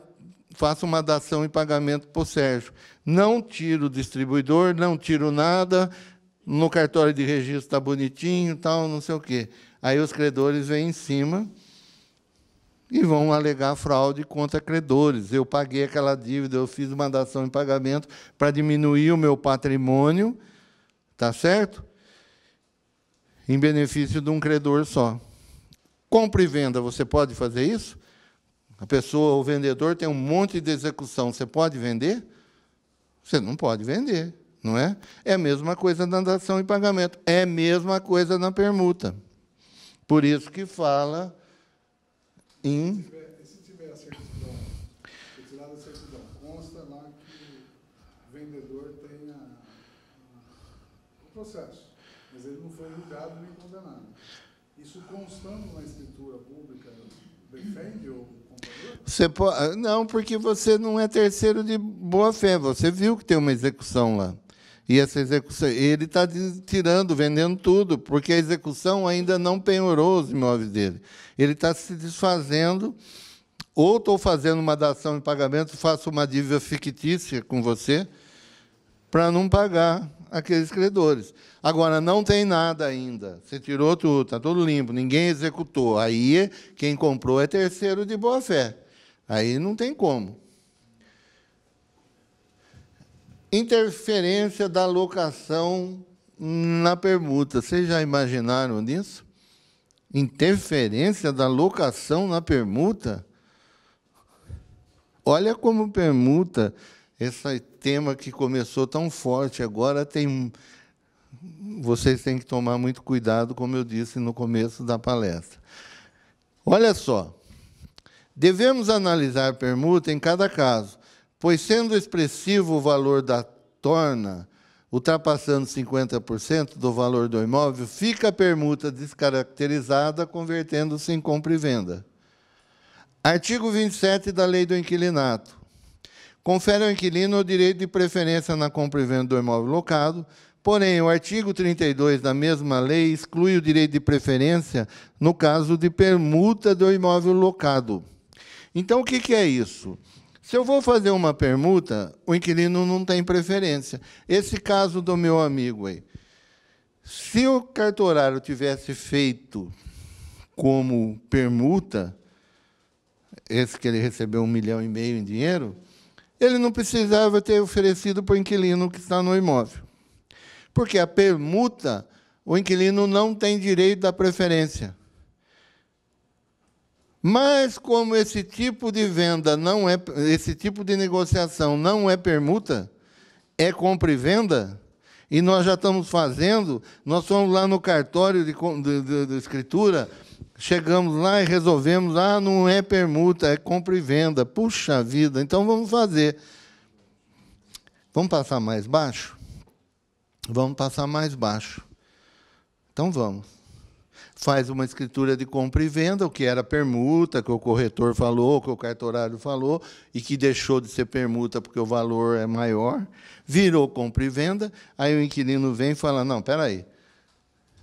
faço uma dação em pagamento para o Sérgio. Não tiro o distribuidor, não tiro nada, no cartório de registro está bonitinho, tal, não sei o quê. Aí os credores vêm em cima e vão alegar fraude contra credores. Eu paguei aquela dívida, eu fiz uma dação em pagamento para diminuir o meu patrimônio, tá certo? Em benefício de um credor só. Compra e venda, você pode fazer isso? A pessoa, o vendedor, tem um monte de execução. Você pode vender? Você não pode vender, não é? É a mesma coisa na dação em pagamento. É a mesma coisa na permuta. Por isso que fala em... E se tiver a certidão, retirada da certidão, consta lá que o vendedor tem o processo, mas ele não foi julgado nem condenado. Isso constando na escritura pública, defende o comprador? Você pode, não, porque você não é terceiro de boa-fé. Você viu que tem uma execução lá. E essa execução, ele está tirando, vendendo tudo, porque a execução ainda não penhorou os imóveis dele. Ele está se desfazendo, ou estou fazendo uma dação em pagamento, faço uma dívida fictícia com você, para não pagar aqueles credores. Agora, não tem nada ainda. Você tirou tudo, está tudo limpo, ninguém executou. Aí, quem comprou é terceiro de boa-fé. Aí não tem como. Interferência da locação na permuta. Vocês já imaginaram nisso? Interferência da locação na permuta? Olha como permuta, esse tema que começou tão forte, agora tem... Vocês têm que tomar muito cuidado, como eu disse no começo da palestra. Olha só, devemos analisar a permuta em cada caso, pois, sendo expressivo o valor da torna, ultrapassando 50% do valor do imóvel, fica a permuta descaracterizada, convertendo-se em compra e venda. Artigo 27 da Lei do Inquilinato. Confere ao inquilino o direito de preferência na compra e venda do imóvel locado, porém, o artigo 32 da mesma lei exclui o direito de preferência no caso de permuta do imóvel locado. Então, o que é isso? Se eu vou fazer uma permuta, o inquilino não tem preferência. Esse caso do meu amigo aí, se o cartorário tivesse feito como permuta, esse que ele recebeu 1,5 milhão em dinheiro, ele não precisava ter oferecido para o inquilino que está no imóvel. Porque a permuta, o inquilino não tem direito da preferência. Mas, como esse tipo de venda não é, esse tipo de negociação não é permuta, é compra e venda, e nós já estamos fazendo, nós fomos lá no cartório de escritura, Chegamos lá e resolvemos, não é permuta, é compra e venda. Puxa vida, então vamos fazer. Vamos passar mais baixo? Vamos passar mais baixo. Então vamos. Faz uma escritura de compra e venda, o que era permuta, que o corretor falou, que o cartorário falou, e que deixou de ser permuta porque o valor é maior, virou compra e venda, aí o inquilino vem e fala, não, espera aí,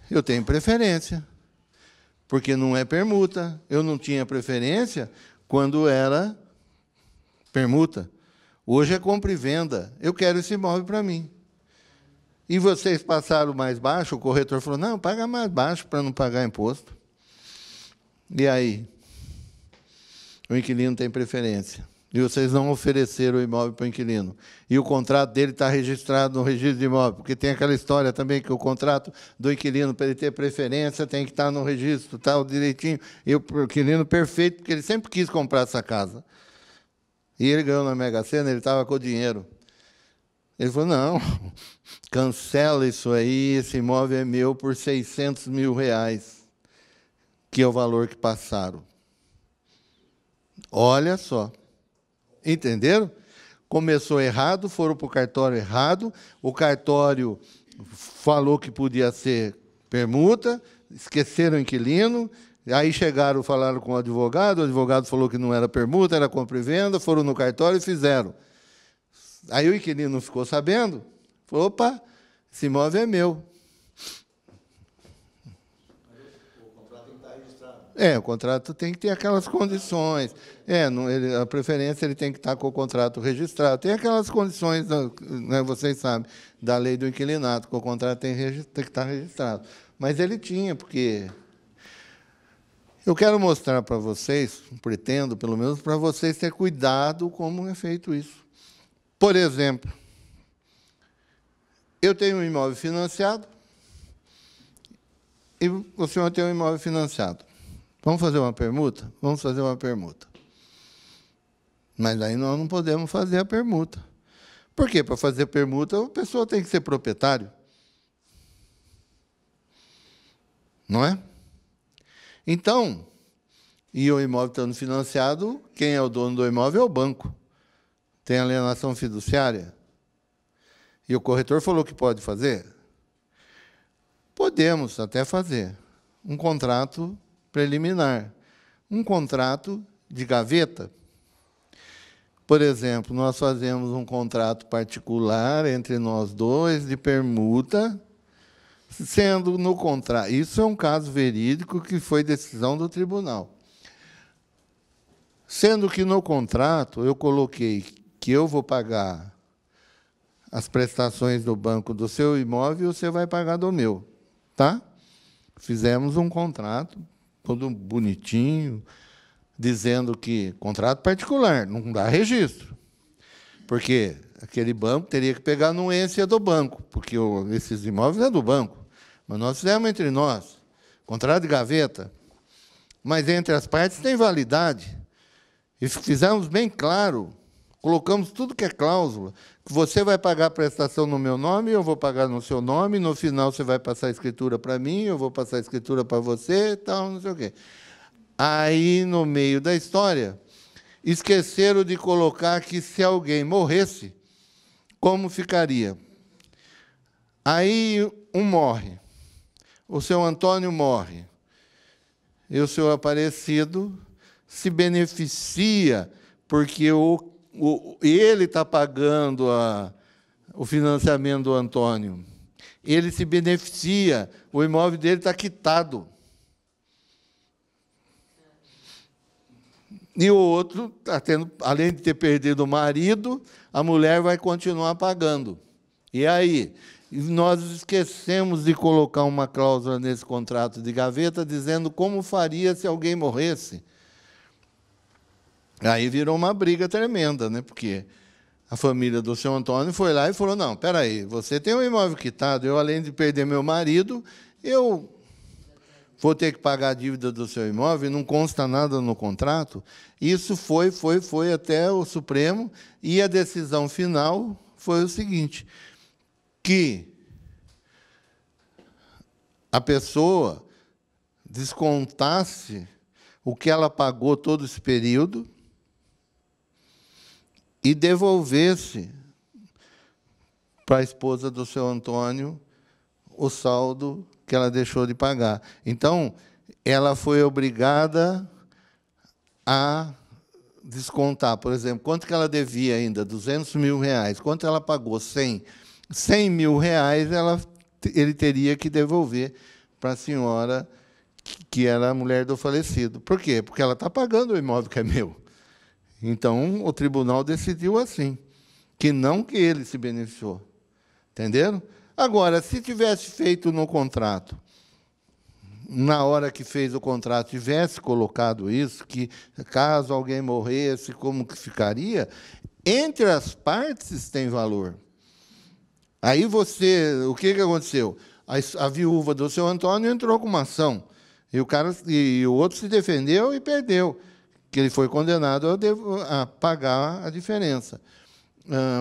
eu tenho preferência, porque não é permuta. Eu não tinha preferência quando era permuta. Hoje é compra e venda. Eu quero esse imóvel para mim. E vocês passaram mais baixo, o corretor falou, não, paga mais baixo para não pagar imposto. E aí? O inquilino tem preferência. E vocês não ofereceram o imóvel para o inquilino. E o contrato dele está registrado no registro de imóvel, porque tem aquela história também que o contrato do inquilino, para ele ter preferência, tem que estar no registro, tal, direitinho. E o inquilino perfeito, porque ele sempre quis comprar essa casa. E ele ganhou na Mega Sena, ele estava com o dinheiro. Ele falou, não, cancela isso aí, esse imóvel é meu por R$600 mil, que é o valor que passaram. Olha só. Entenderam? Começou errado, foram para o cartório errado, o cartório falou que podia ser permuta, esqueceram o inquilino, aí chegaram, falaram com o advogado falou que não era permuta, era compra e venda, foram no cartório e fizeram. Aí o inquilino ficou sabendo, falou, opa, esse imóvel é meu. O contrato tem que estar registrado. O contrato tem que ter aquelas condições. A preferência ele tem que estar com o contrato registrado. Tem aquelas condições, né, vocês sabem, da lei do inquilinato, que o contrato tem que estar registrado. Mas ele tinha, porque... Eu quero mostrar para vocês, pretendo, pelo menos, para vocês terem cuidado como é feito isso. Por exemplo, eu tenho um imóvel financiado e o senhor tem um imóvel financiado. Vamos fazer uma permuta? Vamos fazer uma permuta. Mas aí nós não podemos fazer a permuta. Por quê? Para fazer permuta, a pessoa tem que ser proprietário. Não é? Então, e o imóvel estando financiado, quem é o dono do imóvel é o banco. Tem alienação fiduciária. E o corretor falou que pode fazer? Podemos até fazer um contrato preliminar, um contrato de gaveta. Por exemplo, nós fazemos um contrato particular entre nós dois de permuta, sendo no contrato... Isso é um caso verídico que foi decisão do tribunal. Sendo que no contrato eu coloquei que eu vou pagar as prestações do banco do seu imóvel e você vai pagar do meu. Tá? Fizemos um contrato, todo bonitinho, dizendo que... Contrato particular, não dá registro. Porque aquele banco teria que pegar a anuência do banco, porque esses imóveis é do banco. Mas nós fizemos entre nós. Contrato de gaveta. Mas entre as partes tem validade. E fizemos bem claro, colocamos tudo que é cláusula, que você vai pagar a prestação no meu nome, eu vou pagar no seu nome, no final você vai passar a escritura para mim, eu vou passar a escritura para você, tal, não sei o quê. Aí, no meio da história, esqueceram de colocar que se alguém morresse, como ficaria? Aí, um morre, o seu Antônio morre, e o seu Aparecido se beneficia, porque ele está pagando o financiamento do Antônio. Ele se beneficia, o imóvel dele está quitado. E o outro, tá tendo, além de ter perdido o marido, a mulher vai continuar pagando. E aí? Nós esquecemos de colocar uma cláusula nesse contrato de gaveta, dizendo como faria se alguém morresse. Aí virou uma briga tremenda, né? Porque a família do seu Antônio foi lá e falou, não, espera aí, você tem um imóvel quitado, eu, além de perder meu marido, eu vou ter que pagar a dívida do seu imóvel, não consta nada no contrato. Isso foi até o Supremo, e a decisão final foi o seguinte, que a pessoa descontasse o que ela pagou todo esse período e devolvesse para a esposa do seu Antônio o saldo que ela deixou de pagar. Então, ela foi obrigada a descontar, por exemplo, quanto que ela devia ainda? 200 mil reais. Quanto ela pagou? 100. 100 mil reais ele teria que devolver para a senhora que era a mulher do falecido. Por quê? Porque ela está pagando o imóvel que é meu. Então, o tribunal decidiu assim, que não que ele se beneficiou. Entenderam? Agora, se tivesse feito no contrato, na hora que fez o contrato, tivesse colocado isso, que caso alguém morresse, como que ficaria, entre as partes tem valor. Aí o que aconteceu? A viúva do seu Antônio entrou com uma ação, e o outro se defendeu e perdeu, que ele foi condenado a pagar a diferença.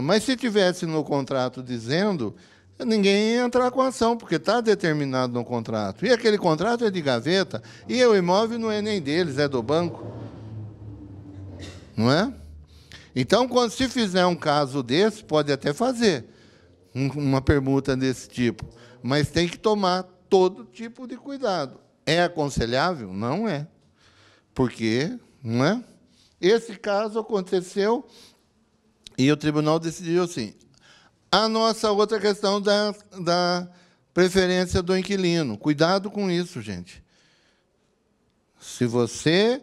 Mas se tivesse no contrato dizendo, ninguém ia entrar com a ação, porque está determinado no contrato. E aquele contrato é de gaveta, e o imóvel não é nem deles, é do banco. Não é? Então, se fizer um caso desse, pode até fazer uma permuta desse tipo, mas tem que tomar todo tipo de cuidado. É aconselhável? Não é. Porque, não é? Esse caso aconteceu e o tribunal decidiu assim. A nossa outra questão da preferência do inquilino. Cuidado com isso, gente. Se você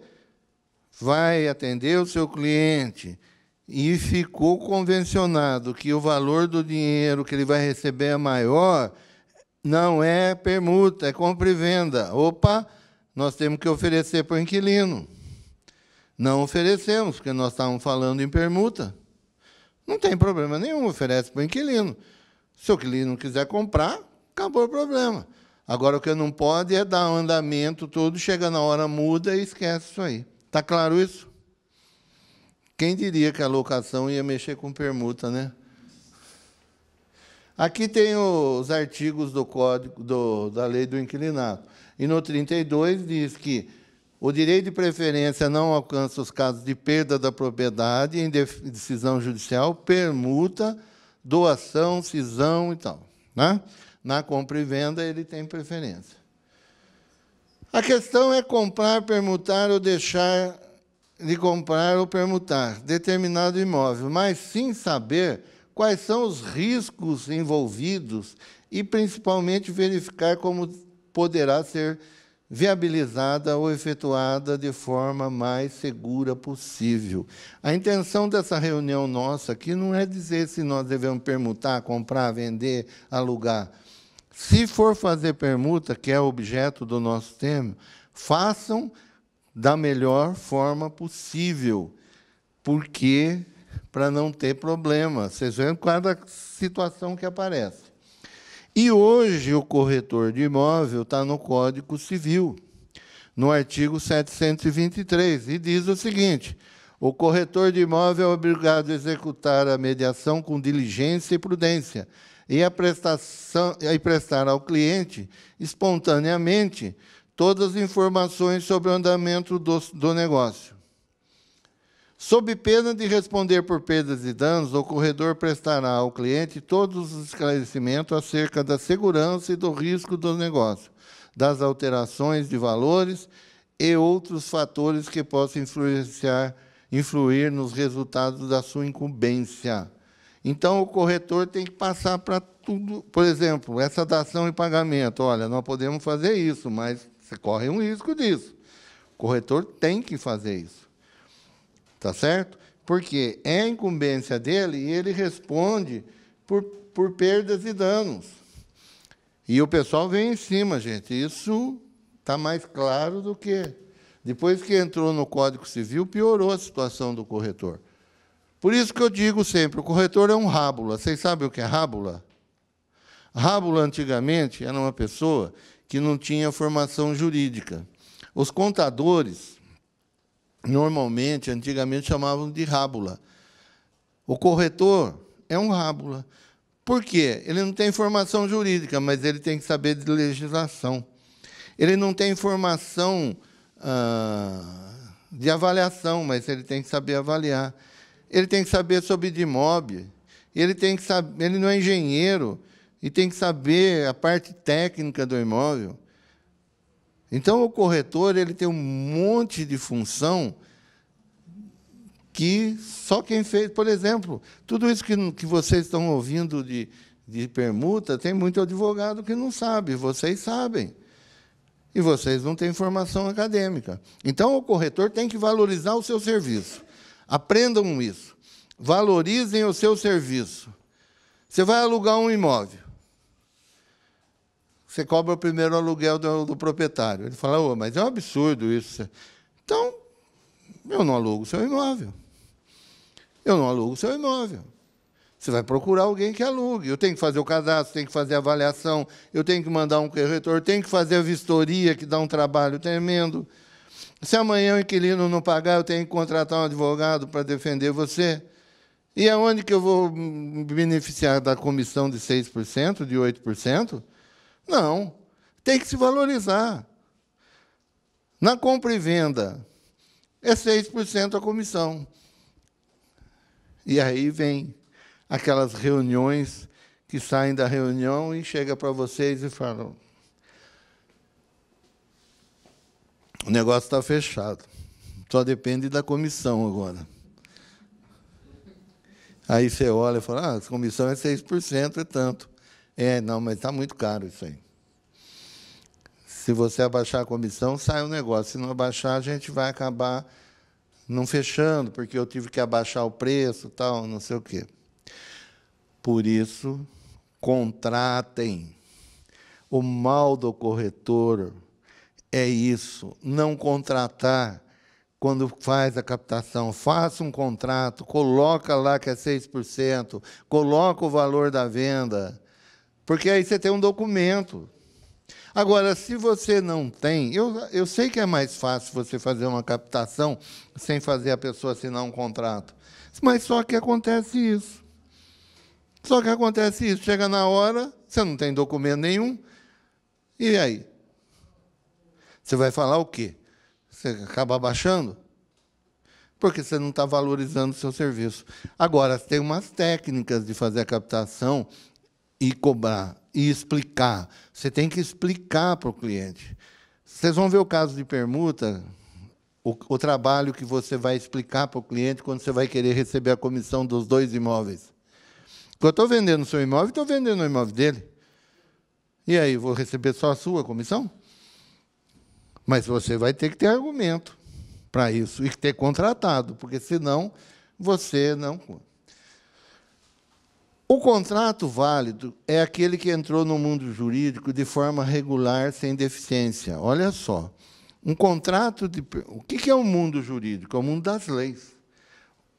vai atender o seu cliente e ficou convencionado que o valor do dinheiro que ele vai receber é maior, não é permuta, é compra e venda. Opa, nós temos que oferecer para o inquilino. Não oferecemos, porque nós estávamos falando em permuta. Não tem problema nenhum, oferece para o inquilino. Se o inquilino não quiser comprar, acabou o problema. Agora, o que não pode é dar um andamento todo, chega na hora, muda e esquece isso aí. Está claro isso? Quem diria que a locação ia mexer com permuta, né? Aqui tem os artigos do Código da Lei do Inquilinato. E no 32 diz que o direito de preferência não alcança os casos de perda da propriedade em decisão judicial, permuta, doação, cisão e tal. Né? Na compra e venda, ele tem preferência. A questão é comprar, permutar ou deixar de comprar ou permutar determinado imóvel, mas sem saber quais são os riscos envolvidos e, principalmente, verificar como poderá ser viabilizada ou efetuada de forma mais segura possível. A intenção dessa reunião nossa aqui não é dizer se nós devemos permutar, comprar, vender, alugar. Se for fazer permuta, que é o objeto do nosso tema, façam da melhor forma possível, porque para não ter problema. Vocês veem cada situação que aparece. E hoje o corretor de imóvel está no Código Civil, no artigo 723, e diz o seguinte: o corretor de imóvel é obrigado a executar a mediação com diligência e prudência e a prestar ao cliente, espontaneamente, todas as informações sobre o andamento do negócio. Sob pena de responder por perdas e danos, o corretor prestará ao cliente todos os esclarecimentos acerca da segurança e do risco do negócio, das alterações de valores e outros fatores que possam influir nos resultados da sua incumbência. Então, o corretor tem que passar para tudo. Por exemplo, essa dação e pagamento. Olha, nós podemos fazer isso, mas você corre um risco disso. O corretor tem que fazer isso. Tá certo? Porque é a incumbência dele e ele responde por perdas e danos. E o pessoal vem em cima, gente. Isso está mais claro do que... Depois que entrou no Código Civil, piorou a situação do corretor. Por isso que eu digo sempre, o corretor é um rábula. Vocês sabem o que é rábula? Rábula, antigamente, era uma pessoa que não tinha formação jurídica. Os contadores... Normalmente, antigamente, chamavam de rábula. O corretor é um rábula. Por quê? Ele não tem formação jurídica, mas ele tem que saber de legislação. Ele não tem formação de avaliação, mas ele tem que saber avaliar. Ele tem que saber sobre DIMOB. Ele não é engenheiro e tem que saber a parte técnica do imóvel. Então, o corretor ele tem um monte de função que só quem fez... Por exemplo, tudo isso que vocês estão ouvindo de permuta, tem muito advogado que não sabe, vocês sabem. E vocês não têm formação acadêmica. Então, o corretor tem que valorizar o seu serviço. Aprendam isso. Valorizem o seu serviço. Você vai alugar um imóvel. Você cobra o primeiro aluguel do proprietário. Ele fala, oh, mas é um absurdo isso. Então, eu não alugo o seu imóvel. Eu não alugo o seu imóvel. Você vai procurar alguém que alugue. Eu tenho que fazer o cadastro, tenho que fazer a avaliação, eu tenho que mandar um corretor, tenho que fazer a vistoria, que dá um trabalho tremendo. Se amanhã o inquilino não pagar, eu tenho que contratar um advogado para defender você. E aonde que eu vou me beneficiar da comissão de 6%, de 8%? Não, tem que se valorizar. Na compra e venda, é 6% a comissão. E aí vem aquelas reuniões que saem da reunião e chegam para vocês e falam, o negócio está fechado, só depende da comissão agora. Aí você olha e fala, a comissão é 6%, é tanto. Não, mas está muito caro isso aí. Se você abaixar a comissão, sai o negócio. Se não abaixar, a gente vai acabar não fechando, porque eu tive que abaixar o preço, tal, não sei o quê. Por isso, contratem. O mal do corretor é isso, não contratar quando faz a captação. Faça um contrato, coloca lá que é 6%, coloca o valor da venda, porque aí você tem um documento. Agora, se você não tem... Eu sei que é mais fácil você fazer uma captação sem fazer a pessoa assinar um contrato, mas só que acontece isso. Só que acontece isso. Chega na hora, você não tem documento nenhum, e aí? Você vai falar o quê? Você acaba abaixando? Porque você não está valorizando o seu serviço. Agora, tem umas técnicas de fazer a captação e cobrar, e explicar. Você tem que explicar para o cliente. Vocês vão ver o caso de permuta, o trabalho que você vai explicar para o cliente quando você vai querer receber a comissão dos dois imóveis. Porque eu estou vendendo o seu imóvel e estou vendendo o imóvel dele. E aí, vou receber só a sua comissão? Mas você vai ter que ter argumento para isso e ter contratado, porque senão você não... O contrato válido é aquele que entrou no mundo jurídico de forma regular, sem deficiência. Olha só, um contrato de... O que é o mundo jurídico? É o mundo das leis.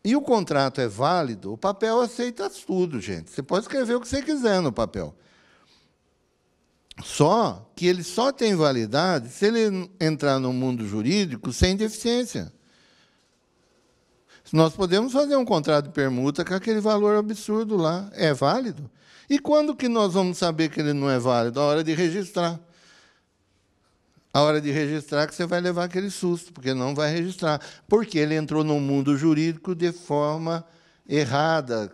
E o contrato é válido, o papel aceita tudo, gente. Você pode escrever o que você quiser no papel. Só que ele só tem validade se ele entrar no mundo jurídico sem deficiência. Nós podemos fazer um contrato de permuta com aquele valor absurdo lá. É válido? E quando que nós vamos saber que ele não é válido? A hora de registrar. A hora de registrar que você vai levar aquele susto, porque não vai registrar. Porque ele entrou no mundo jurídico de forma errada,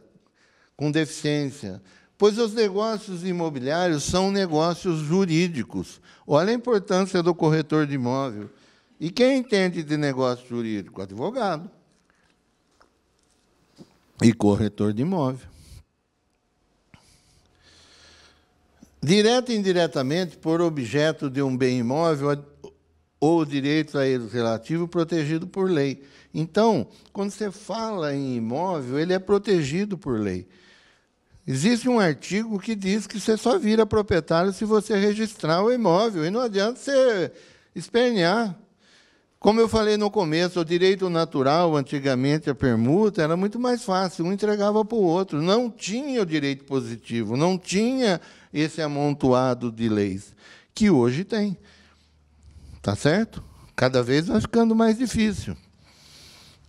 com deficiência. Pois os negócios imobiliários são negócios jurídicos. Olha a importância do corretor de imóvel. E quem entende de negócio jurídico? Advogado. E corretor de imóvel. Direto e indiretamente, por objeto de um bem imóvel ou direito a ele relativo protegido por lei. Então, quando você fala em imóvel, ele é protegido por lei. Existe um artigo que diz que você só vira proprietário se você registrar o imóvel, e não adianta você espernear. Como eu falei no começo, o direito natural, antigamente, a permuta, era muito mais fácil, um entregava para o outro. Não tinha o direito positivo, não tinha esse amontoado de leis, que hoje tem. Está certo? Cada vez vai ficando mais difícil.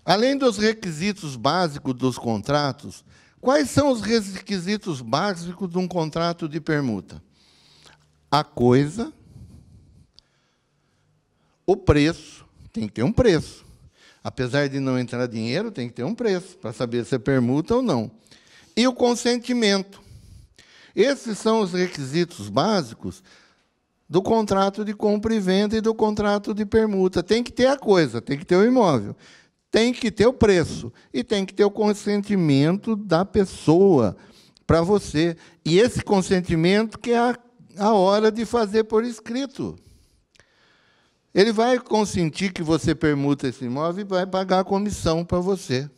Além dos requisitos básicos dos contratos, quais são os requisitos básicos de um contrato de permuta? A coisa, o preço, tem que ter um preço. Apesar de não entrar dinheiro, tem que ter um preço, para saber se é permuta ou não. E o consentimento. Esses são os requisitos básicos do contrato de compra e venda e do contrato de permuta. Tem que ter a coisa, tem que ter o imóvel, tem que ter o preço e tem que ter o consentimento da pessoa para você. E esse consentimento que é a hora de fazer por escrito. Ele vai consentir que você permuta esse imóvel e vai pagar a comissão para você.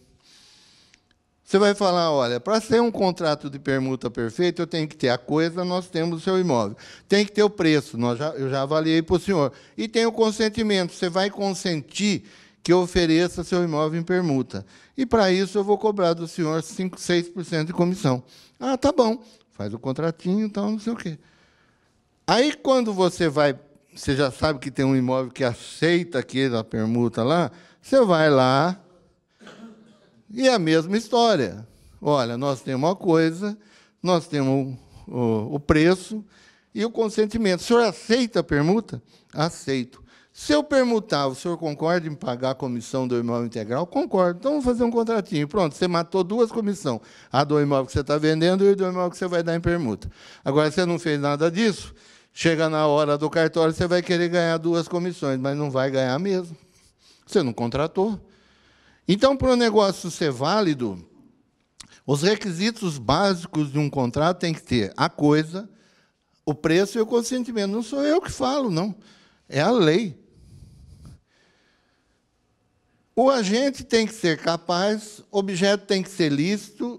Você vai falar, olha, para ser um contrato de permuta perfeito, eu tenho que ter a coisa, nós temos o seu imóvel. Tem que ter o preço, eu já avaliei para o senhor. E tem o consentimento, você vai consentir que eu ofereça seu imóvel em permuta. E, para isso, eu vou cobrar do senhor 5%, 6% de comissão. Ah, tá bom, faz o contratinho, então não sei o quê. Aí, quando você já sabe que tem um imóvel que aceita aquela permuta lá, você vai lá, e é a mesma história. Olha, nós temos uma coisa, nós temos o preço e o consentimento. O senhor aceita a permuta? Aceito. Se eu permutar, o senhor concorda em pagar a comissão do imóvel integral? Concordo. Então, vamos fazer um contratinho. Pronto, você matou duas comissões. A do imóvel que você está vendendo e a do imóvel que você vai dar em permuta. Agora, você não fez nada disso, chega na hora do cartório, você vai querer ganhar duas comissões, mas não vai ganhar mesmo. Você não contratou. Então, para o negócio ser válido, os requisitos básicos de um contrato tem que ter a coisa, o preço e o consentimento. Não sou eu que falo, não. É a lei. O agente tem que ser capaz, o objeto tem que ser lícito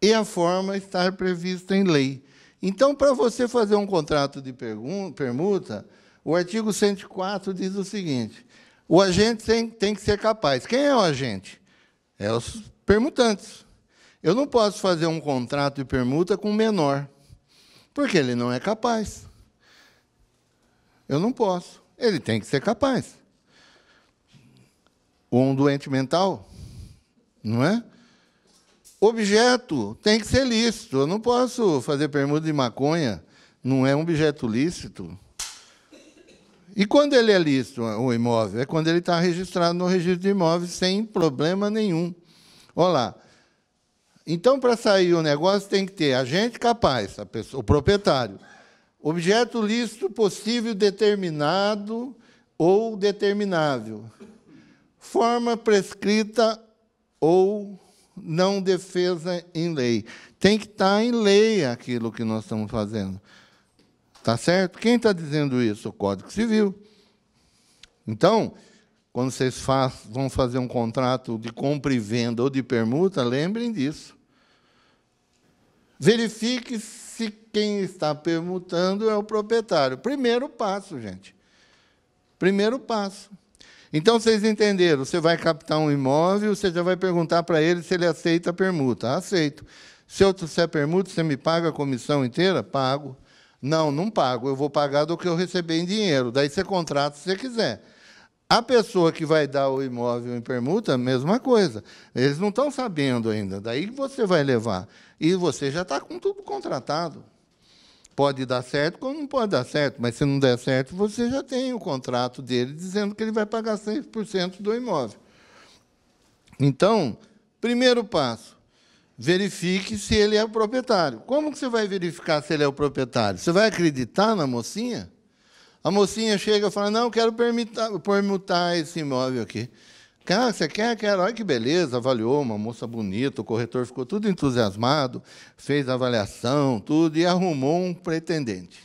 e a forma estar prevista em lei. Então, para você fazer um contrato de permuta, o artigo 104 diz o seguinte: o agente tem que ser capaz. Quem é o agente? É os permutantes. Eu não posso fazer um contrato de permuta com um menor, porque ele não é capaz. Eu não posso. Ele tem que ser capaz. Um doente mental, não é? Objeto tem que ser lícito. Eu não posso fazer permuta de maconha, não é um objeto lícito. E quando ele é lícito, o imóvel? É quando ele está registrado no registro de imóveis sem problema nenhum. Olha lá. Então, para sair o negócio, tem que ter agente capaz, a pessoa, o proprietário. Objeto lícito possível, determinado ou determinável. Forma prescrita ou não defesa em lei. Tem que estar em lei aquilo que nós estamos fazendo. Está certo? Quem está dizendo isso? O Código Civil. Então, quando vocês vão fazer um contrato de compra e venda ou de permuta, lembrem disso. Verifique se quem está permutando é o proprietário. Primeiro passo, gente. Primeiro passo. Então, vocês entenderam, você vai captar um imóvel, você já vai perguntar para ele se ele aceita a permuta. Aceito. Se eu trouxer permuta, você me paga a comissão inteira? Pago. Não, não pago, eu vou pagar do que eu receber em dinheiro. Daí você contrata se você quiser. A pessoa que vai dar o imóvel em permuta, mesma coisa. Eles não estão sabendo ainda. Daí você vai levar. E você já está com tudo contratado. Pode dar certo, como não pode dar certo. Mas se não der certo, você já tem o contrato dele dizendo que ele vai pagar 100% do imóvel. Então, primeiro passo. Verifique se ele é o proprietário. Como que você vai verificar se ele é o proprietário? Você vai acreditar na mocinha? A mocinha chega e fala, não, quero permutar esse imóvel aqui. Cara, você quer? Quero. Olha que beleza, avaliou, uma moça bonita, o corretor ficou tudo entusiasmado, fez a avaliação, tudo, e arrumou um pretendente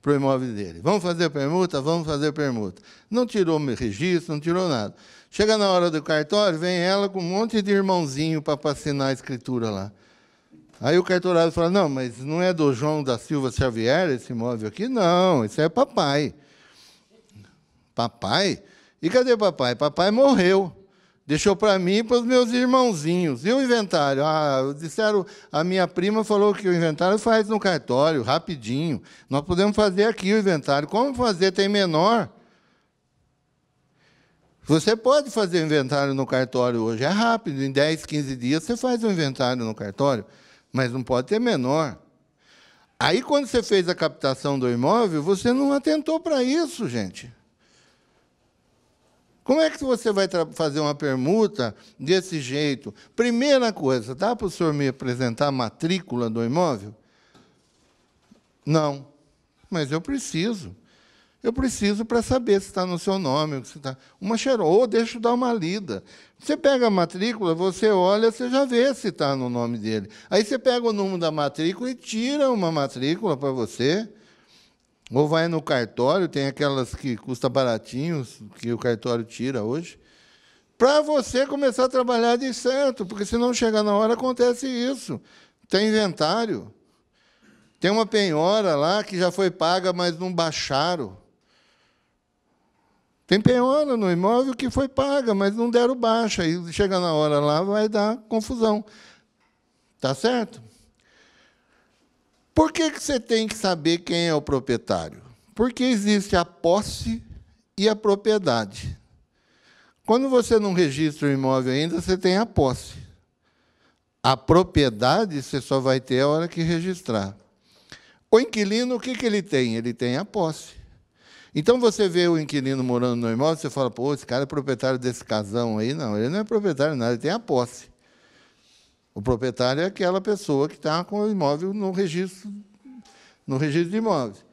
para o imóvel dele. Vamos fazer permuta? Vamos fazer permuta. Não tirou registro, não tirou nada. Chega na hora do cartório, vem ela com um monte de irmãozinho para assinar a escritura lá. Aí o cartorário fala, não, mas não é do João da Silva Xavier esse imóvel aqui? Não, isso é papai. Papai? E cadê papai? Papai morreu. Deixou para mim e para os meus irmãozinhos. E o inventário? Disseram, a minha prima falou que o inventário faz no cartório, rapidinho. Nós podemos fazer aqui o inventário. Como fazer? Tem menor. Você pode fazer o inventário no cartório hoje, é rápido, em 10, 15 dias você faz o inventário no cartório, mas não pode ter menor. Aí, quando você fez a captação do imóvel, você não atentou para isso, gente. Como é que você vai fazer uma permuta desse jeito? Primeira coisa, dá para o senhor me apresentar a matrícula do imóvel? Não, mas eu preciso. Eu preciso para saber se está no seu nome, se está. Ou deixa eu dar uma lida. Você pega a matrícula, você olha, você já vê se está no nome dele. Aí você pega o número da matrícula e tira uma matrícula para você. Ou vai no cartório, tem aquelas que custa baratinho, que o cartório tira hoje, para você começar a trabalhar de certo, porque se não chegar na hora, acontece isso. Tem inventário. Tem uma penhora lá que já foi paga, mas não baixaram. Tem penhora no imóvel que foi paga, mas não deram baixa. E chega na hora lá, vai dar confusão. Tá certo? Por que você tem que saber quem é o proprietário? Porque existe a posse e a propriedade. Quando você não registra o imóvel ainda, você tem a posse. A propriedade você só vai ter a hora que registrar. O inquilino, o que ele tem? Ele tem a posse. Então, você vê o inquilino morando no imóvel, você fala, pô, esse cara é proprietário desse casão aí. Não, ele não é proprietário de nada, ele tem a posse. O proprietário é aquela pessoa que está com o imóvel no registro de imóveis.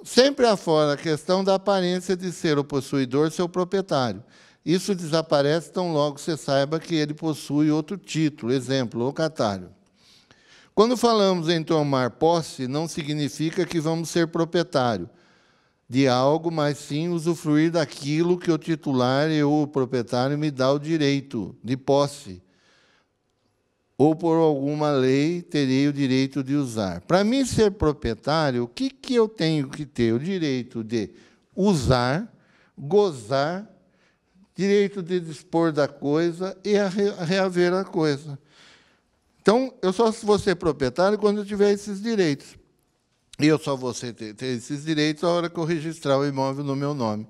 Sempre afora a questão da aparência de ser o possuidor, seu proprietário. Isso desaparece tão logo você saiba que ele possui outro título, exemplo, locatário. Quando falamos em tomar posse, não significa que vamos ser proprietário de algo, mas sim usufruir daquilo que o titular ou o proprietário me dá o direito de posse. Ou por alguma lei terei o direito de usar. Para mim ser proprietário, o que eu tenho que ter? O direito de usar, gozar, direito de dispor da coisa e reaver a coisa. Então, eu só vou ser proprietário quando eu tiver esses direitos. E eu só vou ter esses direitos a hora que eu registrar o imóvel no meu nome.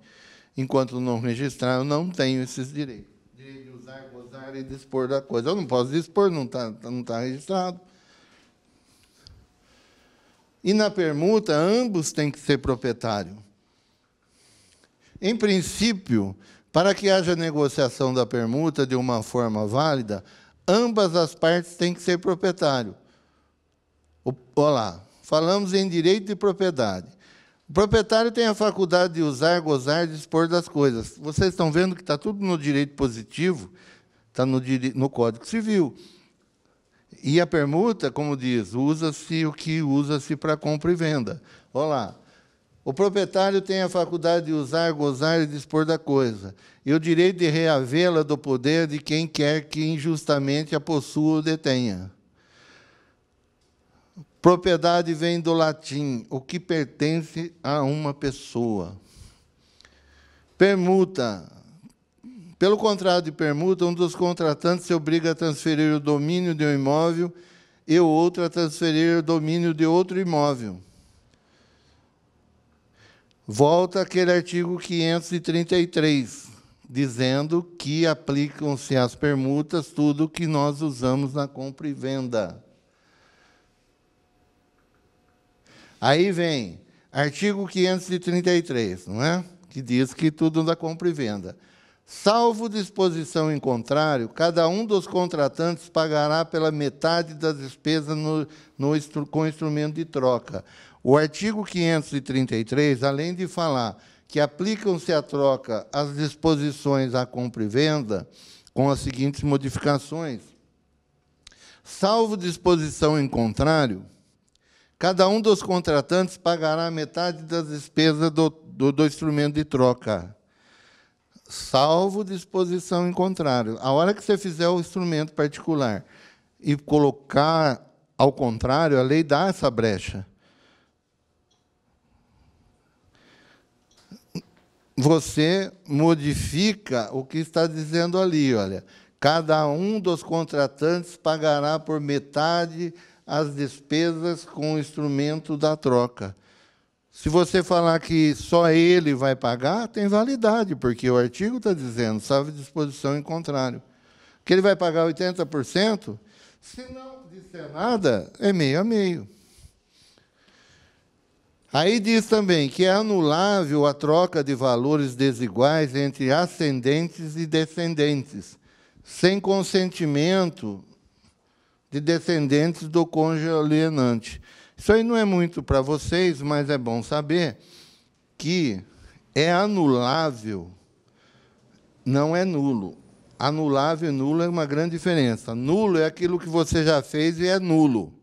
Enquanto não registrar, eu não tenho esses direitos. Direito de usar, gozar e dispor da coisa. Eu não posso dispor, não tá registrado. E na permuta, ambos têm que ser proprietário. Em princípio, para que haja negociação da permuta de uma forma válida, ambas as partes têm que ser proprietário. Olha lá, falamos em direito de propriedade. O proprietário tem a faculdade de usar, gozar, dispor das coisas. Vocês estão vendo que está tudo no direito positivo, está no Código Civil. E a permuta, como diz, usa-se o que usa-se para compra e venda. Olha lá. O proprietário tem a faculdade de usar, gozar e dispor da coisa, e o direito de reavê-la do poder de quem quer que injustamente a possua ou detenha. Propriedade vem do latim, o que pertence a uma pessoa. Permuta. Pelo contrário de permuta, um dos contratantes se obriga a transferir o domínio de um imóvel e o outro a transferir o domínio de outro imóvel. Volta aquele artigo 533, dizendo que aplicam-se às permutas tudo o que nós usamos na compra e venda. Aí vem artigo 533, não é? Que diz que tudo na compra e venda. Salvo disposição em contrário, cada um dos contratantes pagará pela metade das despesas com instrumento de troca. O artigo 533, além de falar que aplicam-se à troca as disposições à compra e venda, com as seguintes modificações. Salvo disposição em contrário, cada um dos contratantes pagará metade das despesas do instrumento de troca. Salvo disposição em contrário. A hora que você fizer o instrumento particular e colocar ao contrário, a lei dá essa brecha. Você modifica o que está dizendo ali, olha. Cada um dos contratantes pagará por metade as despesas com o instrumento da troca. Se você falar que só ele vai pagar, tem validade, porque o artigo está dizendo, salvo disposição em contrário. Que ele vai pagar 80%, se não disser nada, é meio a meio. Aí diz também que é anulável a troca de valores desiguais entre ascendentes e descendentes, sem consentimento de descendentes do cônjuge alienante. Isso aí não é muito para vocês, mas é bom saber que é anulável, não é nulo. Anulável e nulo é uma grande diferença. Nulo é aquilo que você já fez e é nulo.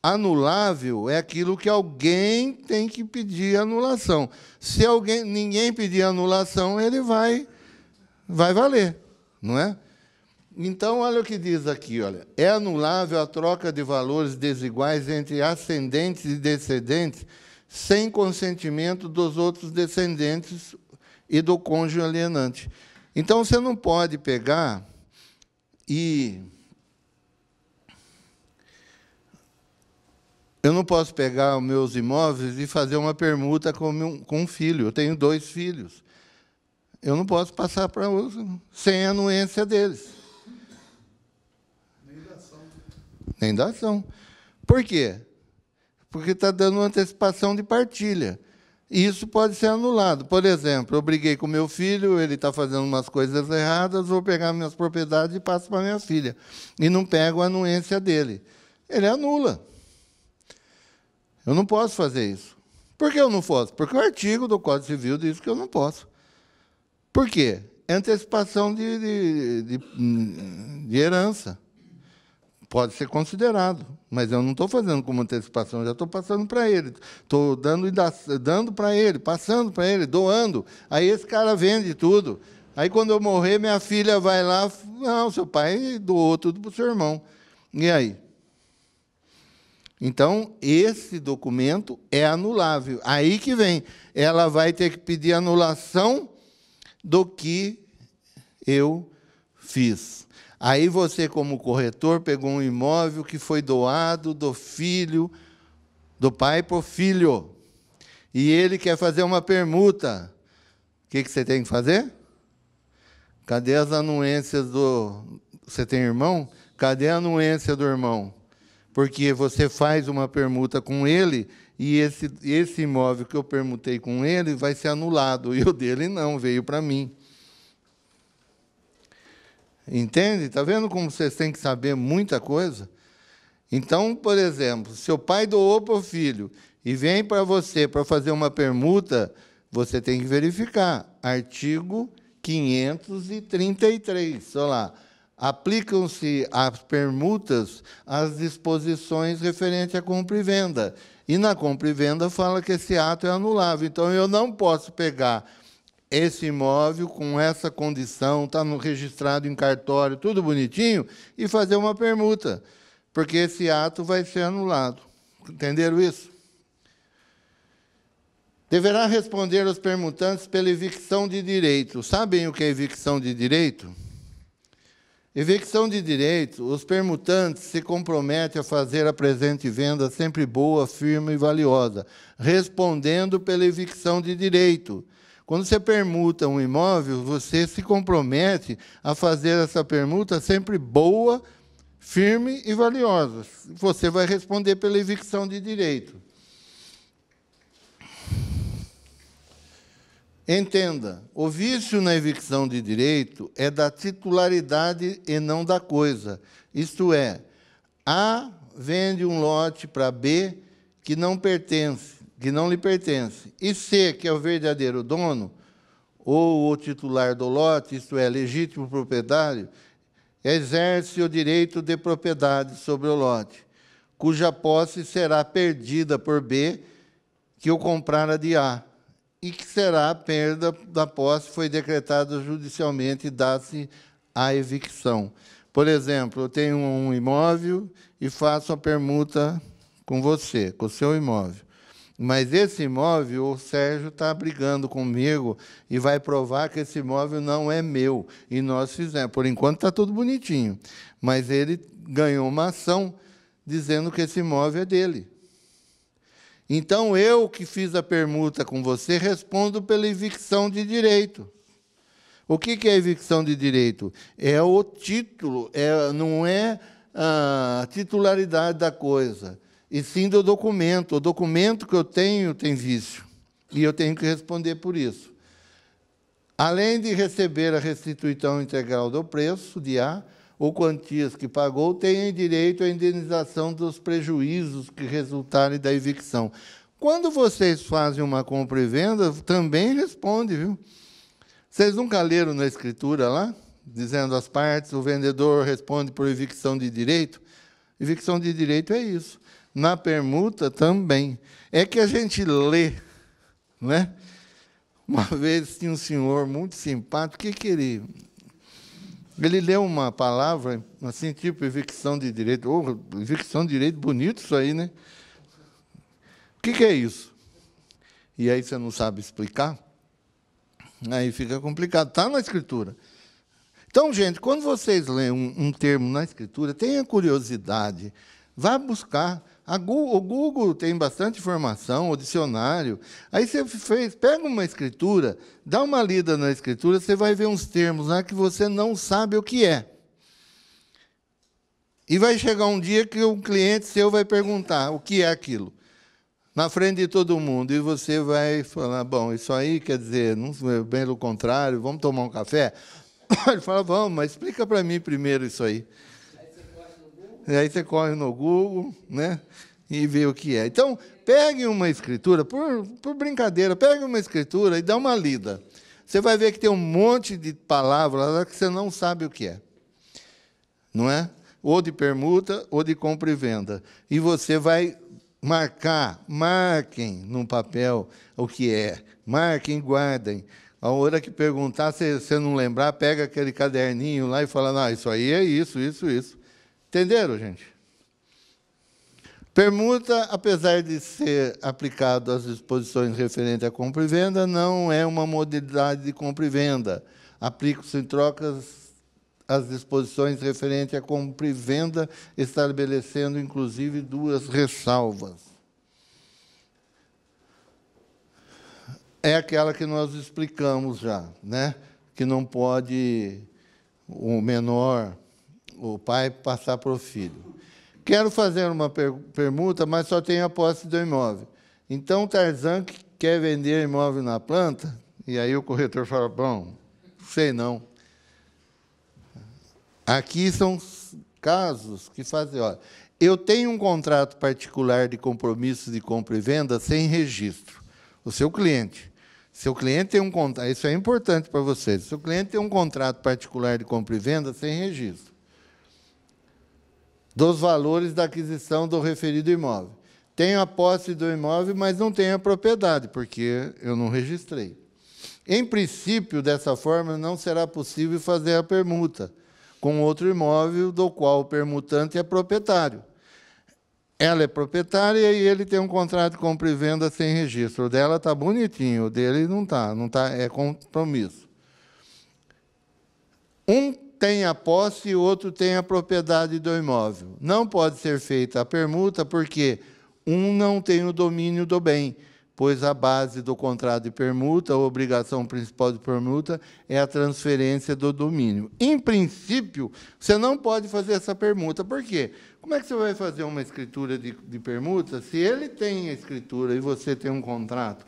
Anulável é aquilo que alguém tem que pedir anulação. Se ninguém pedir anulação, ele vai valer, não é? Então, olha o que diz aqui, olha. É anulável a troca de valores desiguais entre ascendentes e descendentes sem consentimento dos outros descendentes e do cônjuge alienante. Então, você não pode pegar e... Eu não posso pegar os meus imóveis e fazer uma permuta com um filho. Eu tenho 2 filhos. Eu não posso passar para outro sem a anuência deles. Nem da ação. Por quê? Porque está dando uma antecipação de partilha. E isso pode ser anulado. Por exemplo, eu briguei com meu filho, ele está fazendo umas coisas erradas, vou pegar minhas propriedades e passo para minha filha. E não pego a anuência dele. Ele anula. Eu não posso fazer isso. Por que eu não posso? Porque o artigo do Código Civil diz que eu não posso. Por quê? É antecipação de herança. Pode ser considerado, mas eu não estou fazendo como antecipação, já estou passando para ele. Estou dando para ele, passando para ele, doando. Aí esse cara vende tudo. Aí, quando eu morrer, minha filha vai lá, não, seu pai doou tudo para o seu irmão. E aí? Então, esse documento é anulável. Aí que vem. Ela vai ter que pedir anulação do que eu fiz. Aí você, como corretor, pegou um imóvel que foi doado do filho, do pai para o filho. E ele quer fazer uma permuta. O que você tem que fazer? Cadê as anuências do... Você tem irmão? Cadê a anuência do irmão? Porque você faz uma permuta com ele e esse imóvel que eu permutei com ele vai ser anulado. E o dele não, veio para mim. Entende? Está vendo como vocês têm que saber muita coisa? Então, por exemplo, seu pai doou para o filho e vem para você para fazer uma permuta, você tem que verificar. Artigo 533. Olha lá. Aplicam-se às permutas as disposições referentes à compra e venda. E na compra e venda fala que esse ato é anulável. Então, eu não posso pegar esse imóvel com essa condição, está registrado em cartório, tudo bonitinho, e fazer uma permuta, porque esse ato vai ser anulado. Entenderam isso? Deverá responder aos permutantes pela evicção de direito. Sabem o que é evicção de direito? Evicção de direito, os permutantes se comprometem a fazer a presente venda sempre boa, firme e valiosa, respondendo pela evicção de direito. Quando você permuta um imóvel, você se compromete a fazer essa permuta sempre boa, firme e valiosa. Você vai responder pela evicção de direito. Entenda, o vício na evicção de direito é da titularidade e não da coisa. Isto é, A vende um lote para B que não lhe pertence. E C, que é o verdadeiro dono, ou o titular do lote, isto é, legítimo proprietário, exerce o direito de propriedade sobre o lote, cuja posse será perdida por B, que o comprara de A, e que será a perda da posse, foi decretada judicialmente e dá-se a evicção. Por exemplo, eu tenho um imóvel e faço a permuta com você, com o seu imóvel. Mas esse imóvel, o Sérgio está brigando comigo e vai provar que esse imóvel não é meu. E nós fizemos. Por enquanto está tudo bonitinho. Mas ele ganhou uma ação dizendo que esse imóvel é dele. Então, eu que fiz a permuta com você, respondo pela evicção de direito. O que é evicção de direito? É o título, não é a titularidade da coisa. e sim do documento. O documento que eu tenho tem vício, e eu tenho que responder por isso. Além de receber a restituição integral do preço de A ou quantias que pagou, tem direito à indenização dos prejuízos que resultarem da evicção. Quando vocês fazem uma compra e venda, também responde, viu? Vocês nunca leram na escritura lá, dizendo as partes, o vendedor responde por evicção de direito? Evicção de direito é isso. Na permuta também. É que a gente lê, né? Uma vez tinha um senhor muito simpático, o que ele... Ele leu uma palavra, assim, tipo evicção de direito. Oh, evicção de direito, bonito isso aí, né? O que é isso? E aí você não sabe explicar? Aí fica complicado. Está na Escritura. Então, gente, quando vocês leem um termo na Escritura, tenha curiosidade, vá buscar. O Google tem bastante informação, o dicionário. Aí você pega uma escritura, dá uma lida na escritura, você vai ver uns termos lá que você não sabe o que é. E vai chegar um dia que um cliente seu vai perguntar o que é aquilo, na frente de todo mundo, e você vai falar, bom, isso aí quer dizer, não, bem pelo contrário, vamos tomar um café? Ele fala, vamos, mas explica para mim primeiro isso aí. E aí você corre no Google, né, e vê o que é. Então, pegue uma escritura, por brincadeira, pegue uma escritura e dá uma lida. Você vai ver que tem um monte de palavras lá que você não sabe o que é. Não é? Ou de permuta, ou de compra e venda. E você vai marquem num papel o que é. Marquem, guardem. A hora que perguntar, se você não lembrar, pega aquele caderninho lá e fala, não, isso aí é isso, isso, isso. Entenderam, gente? Permuta, apesar de ser aplicado às disposições referentes à compra e venda, não é uma modalidade de compra e venda. Aplica-se em trocas as disposições referentes à compra e venda, estabelecendo, inclusive, 2 ressalvas. É aquela que nós explicamos já, né? Que não pode o menor, o pai, passar para o filho. Quero fazer uma permuta, mas só tenho a posse do imóvel. Então, Tarzan quer vender imóvel na planta, e aí o corretor fala, bom, sei não. Aqui são casos que fazem, olha, eu tenho um contrato particular de compromisso de compra e venda sem registro. O seu cliente. Seu cliente tem um contrato, isso é importante para vocês. Seu cliente tem um contrato particular de compra e venda sem registro dos valores da aquisição do referido imóvel. Tenho a posse do imóvel, mas não tenho a propriedade, porque eu não registrei. Em princípio, dessa forma, não será possível fazer a permuta com outro imóvel do qual o permutante é proprietário. Ela é proprietária e ele tem um contrato de compra e venda sem registro. O dela está bonitinho, o dele não está, é compromisso. Um tem a posse e o outro tem a propriedade do imóvel. Não pode ser feita a permuta porque um não tem o domínio do bem, pois a base do contrato de permuta, a obrigação principal de permuta, é a transferência do domínio. Em princípio, você não pode fazer essa permuta. Por quê? Como é que você vai fazer uma escritura de permuta se ele tem a escritura e você tem um contrato?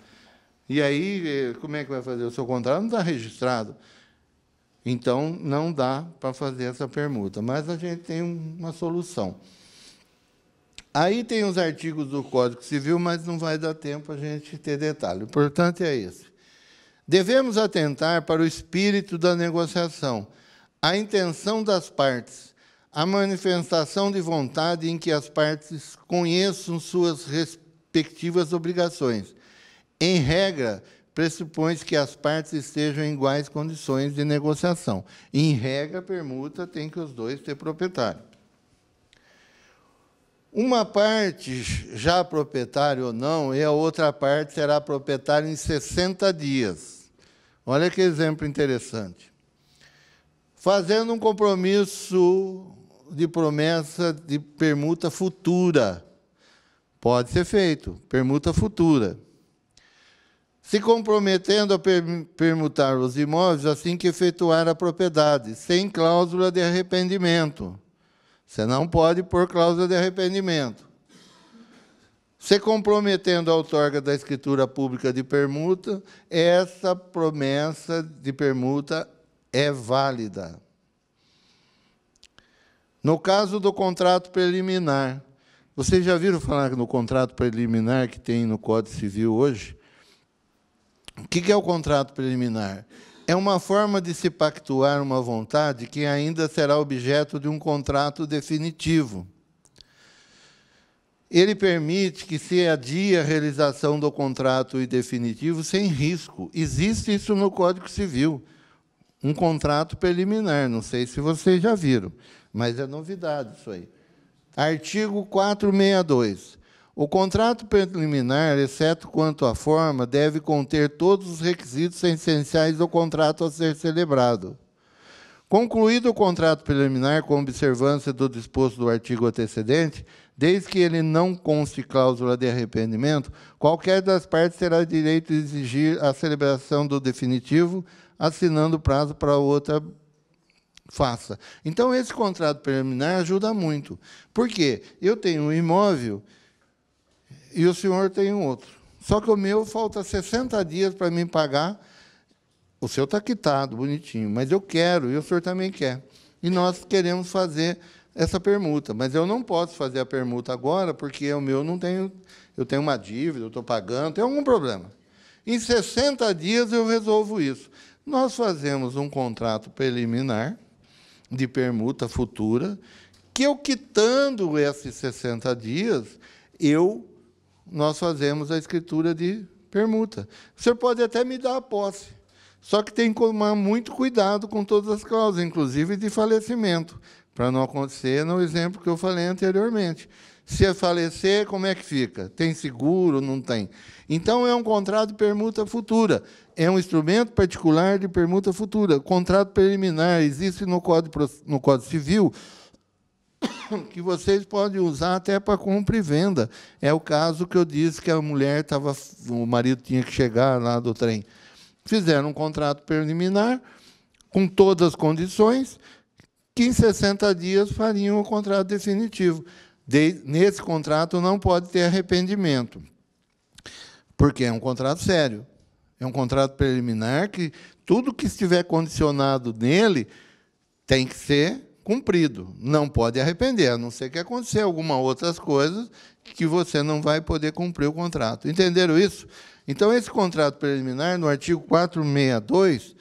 E aí, como é que vai fazer? O seu contrato não está registrado. Então, não dá para fazer essa permuta. Mas a gente tem uma solução. Aí tem os artigos do Código Civil, mas não vai dar tempo a gente ter detalhe. O importante é esse. Devemos atentar para o espírito da negociação, a intenção das partes, a manifestação de vontade em que as partes conheçam suas respectivas obrigações. Em regra, pressupõe que as partes estejam em iguais condições de negociação. Em regra, a permuta tem que os dois ter proprietário. Uma parte já proprietária ou não, e a outra parte será proprietária em 60 dias. Olha que exemplo interessante. Fazendo um compromisso de promessa de permuta futura. Pode ser feito, permuta futura. Se comprometendo a permutar os imóveis assim que efetuar a propriedade, sem cláusula de arrependimento. Você não pode pôr cláusula de arrependimento. Se comprometendo a outorga da escritura pública de permuta, essa promessa de permuta é válida. No caso do contrato preliminar, vocês já viram falar no contrato preliminar que tem no Código Civil hoje? O que é o contrato preliminar? É uma forma de se pactuar uma vontade que ainda será objeto de um contrato definitivo. Ele permite que se adie a realização do contrato definitivo sem risco. Existe isso no Código Civil, um contrato preliminar. Não sei se vocês já viram, mas é novidade isso aí. Artigo 462. O contrato preliminar, exceto quanto à forma, deve conter todos os requisitos essenciais do contrato a ser celebrado. Concluído o contrato preliminar com observância do disposto do artigo antecedente, desde que ele não conste cláusula de arrependimento, qualquer das partes terá direito de exigir a celebração do definitivo, assinando o prazo para a outra faça. Então, esse contrato preliminar ajuda muito. Por quê? Eu tenho um imóvel e o senhor tem um outro. Só que o meu falta 60 dias para mim pagar. O seu está quitado, bonitinho, mas eu quero, e o senhor também quer. E nós queremos fazer essa permuta, mas eu não posso fazer a permuta agora, porque o meu não tenho, eu tenho uma dívida, eu estou pagando, tem algum problema. Em 60 dias eu resolvo isso. Nós fazemos um contrato preliminar de permuta futura, que eu quitando esses 60 dias, nós fazemos a escritura de permuta. O senhor pode até me dar a posse, só que tem que tomar muito cuidado com todas as cláusulas, inclusive de falecimento, para não acontecer no exemplo que eu falei anteriormente. Se falecer, como é que fica? Tem seguro? Não tem. Então, é um contrato de permuta futura. É um instrumento particular de permuta futura. Contrato preliminar existe no Código Civil, que vocês podem usar até para compra e venda. É o caso que eu disse que a mulher o marido tinha que chegar lá do trem. Fizeram um contrato preliminar com todas as condições, que em 60 dias fariam o contrato definitivo. Nesse contrato não pode ter arrependimento, porque é um contrato sério. É um contrato preliminar que tudo que estiver condicionado nele tem que ser cumprido. Não pode arrepender, a não ser que acontecer alguma outras coisas que você não vai poder cumprir o contrato. Entenderam isso? Então, esse contrato preliminar, no artigo 462,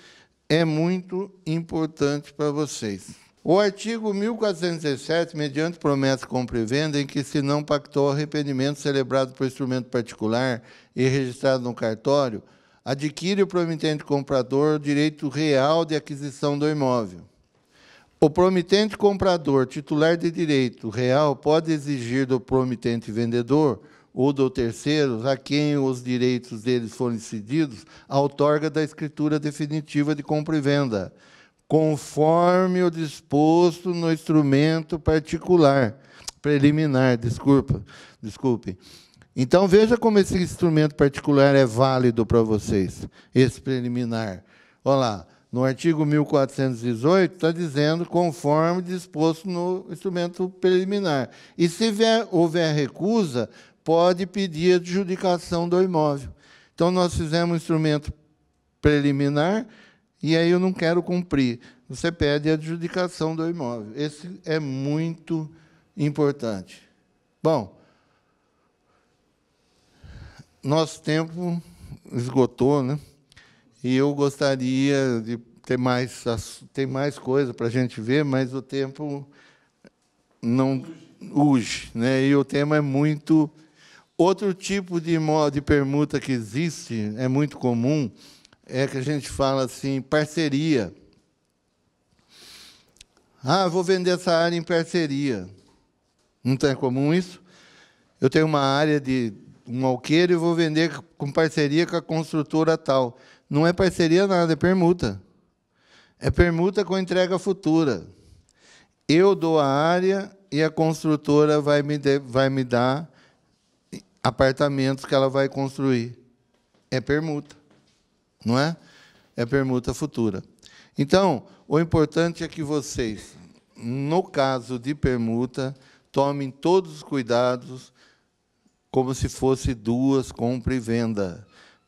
é muito importante para vocês. O artigo 1417, mediante promessa, compra e venda, em que se não pactou arrependimento celebrado por instrumento particular e registrado no cartório, adquire o promitente comprador o direito real de aquisição do imóvel. O promitente comprador, titular de direito real, pode exigir do promitente vendedor ou do terceiro, a quem os direitos deles forem cedidos, a outorga da escritura definitiva de compra e venda, conforme o disposto no instrumento particular, preliminar, desculpe. Então, veja como esse instrumento particular é válido para vocês, esse preliminar. Olha lá, no artigo 1418, está dizendo conforme disposto no instrumento preliminar. E se houver recusa, pode pedir a adjudicação do imóvel. Então, nós fizemos um instrumento preliminar, e aí eu não quero cumprir. Você pede a adjudicação do imóvel. Esse é muito importante. Bom, nosso tempo esgotou, né? E eu gostaria de ter mais coisa para a gente ver, mas o tempo não urge, né? E o tema é muito... Outro tipo de permuta que existe, é muito comum, é que a gente fala assim, parceria. Ah, vou vender essa área em parceria. Não é comum isso? Eu tenho uma área de um alqueire e vou vender com parceria com a construtora tal. Não é parceria nada, é permuta. É permuta com entrega futura. Eu dou a área e a construtora vai me dar apartamentos que ela vai construir. É permuta, não é? É permuta futura. Então, o importante é que vocês, no caso de permuta, tomem todos os cuidados como se fosse duas, compra e venda.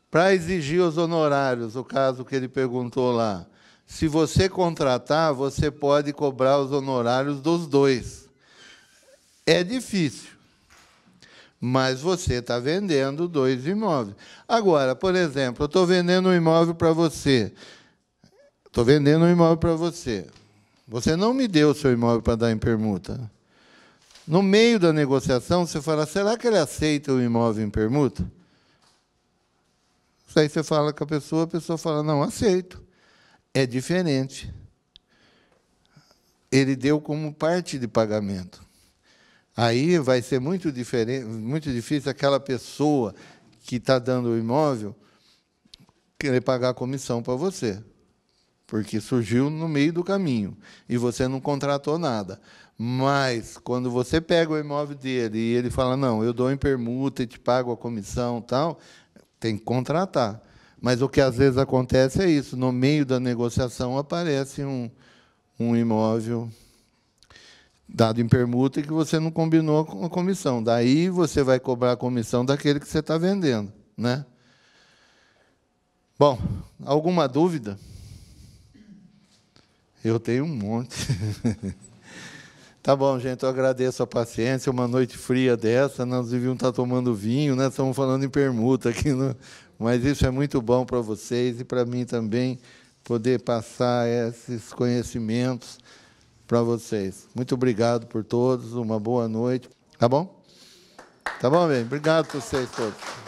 Para exigir os honorários, o caso que ele perguntou lá, se você contratar, você pode cobrar os honorários dos dois. É difícil, mas você está vendendo dois imóveis. Agora, por exemplo, eu estou vendendo um imóvel para você. Estou vendendo um imóvel para você. Você não me deu o seu imóvel para dar em permuta. No meio da negociação, você fala, será que ele aceita o imóvel em permuta? Aí você fala com a pessoa fala, não, aceito. É diferente. Ele deu como parte de pagamento. Aí vai ser muito difícil aquela pessoa que está dando o imóvel querer pagar a comissão para você, porque surgiu no meio do caminho e você não contratou nada. Mas, quando você pega o imóvel dele e ele fala, não, eu dou em permuta e te pago a comissão, tal, tem que contratar. Mas o que às vezes acontece é isso, no meio da negociação aparece um imóvel dado em permuta e que você não combinou com a comissão. Daí você vai cobrar a comissão daquele que você está vendendo, né? Bom, alguma dúvida? Eu tenho um monte. Tá bom, gente, eu agradeço a paciência. Uma noite fria dessa, nós devíamos estar tomando vinho, né? Estamos falando em permuta aqui, mas isso é muito bom para vocês e para mim também, poder passar esses conhecimentos para vocês. Muito obrigado por todos, uma boa noite. Tá bom? Tá bom, bem? Obrigado por vocês todos.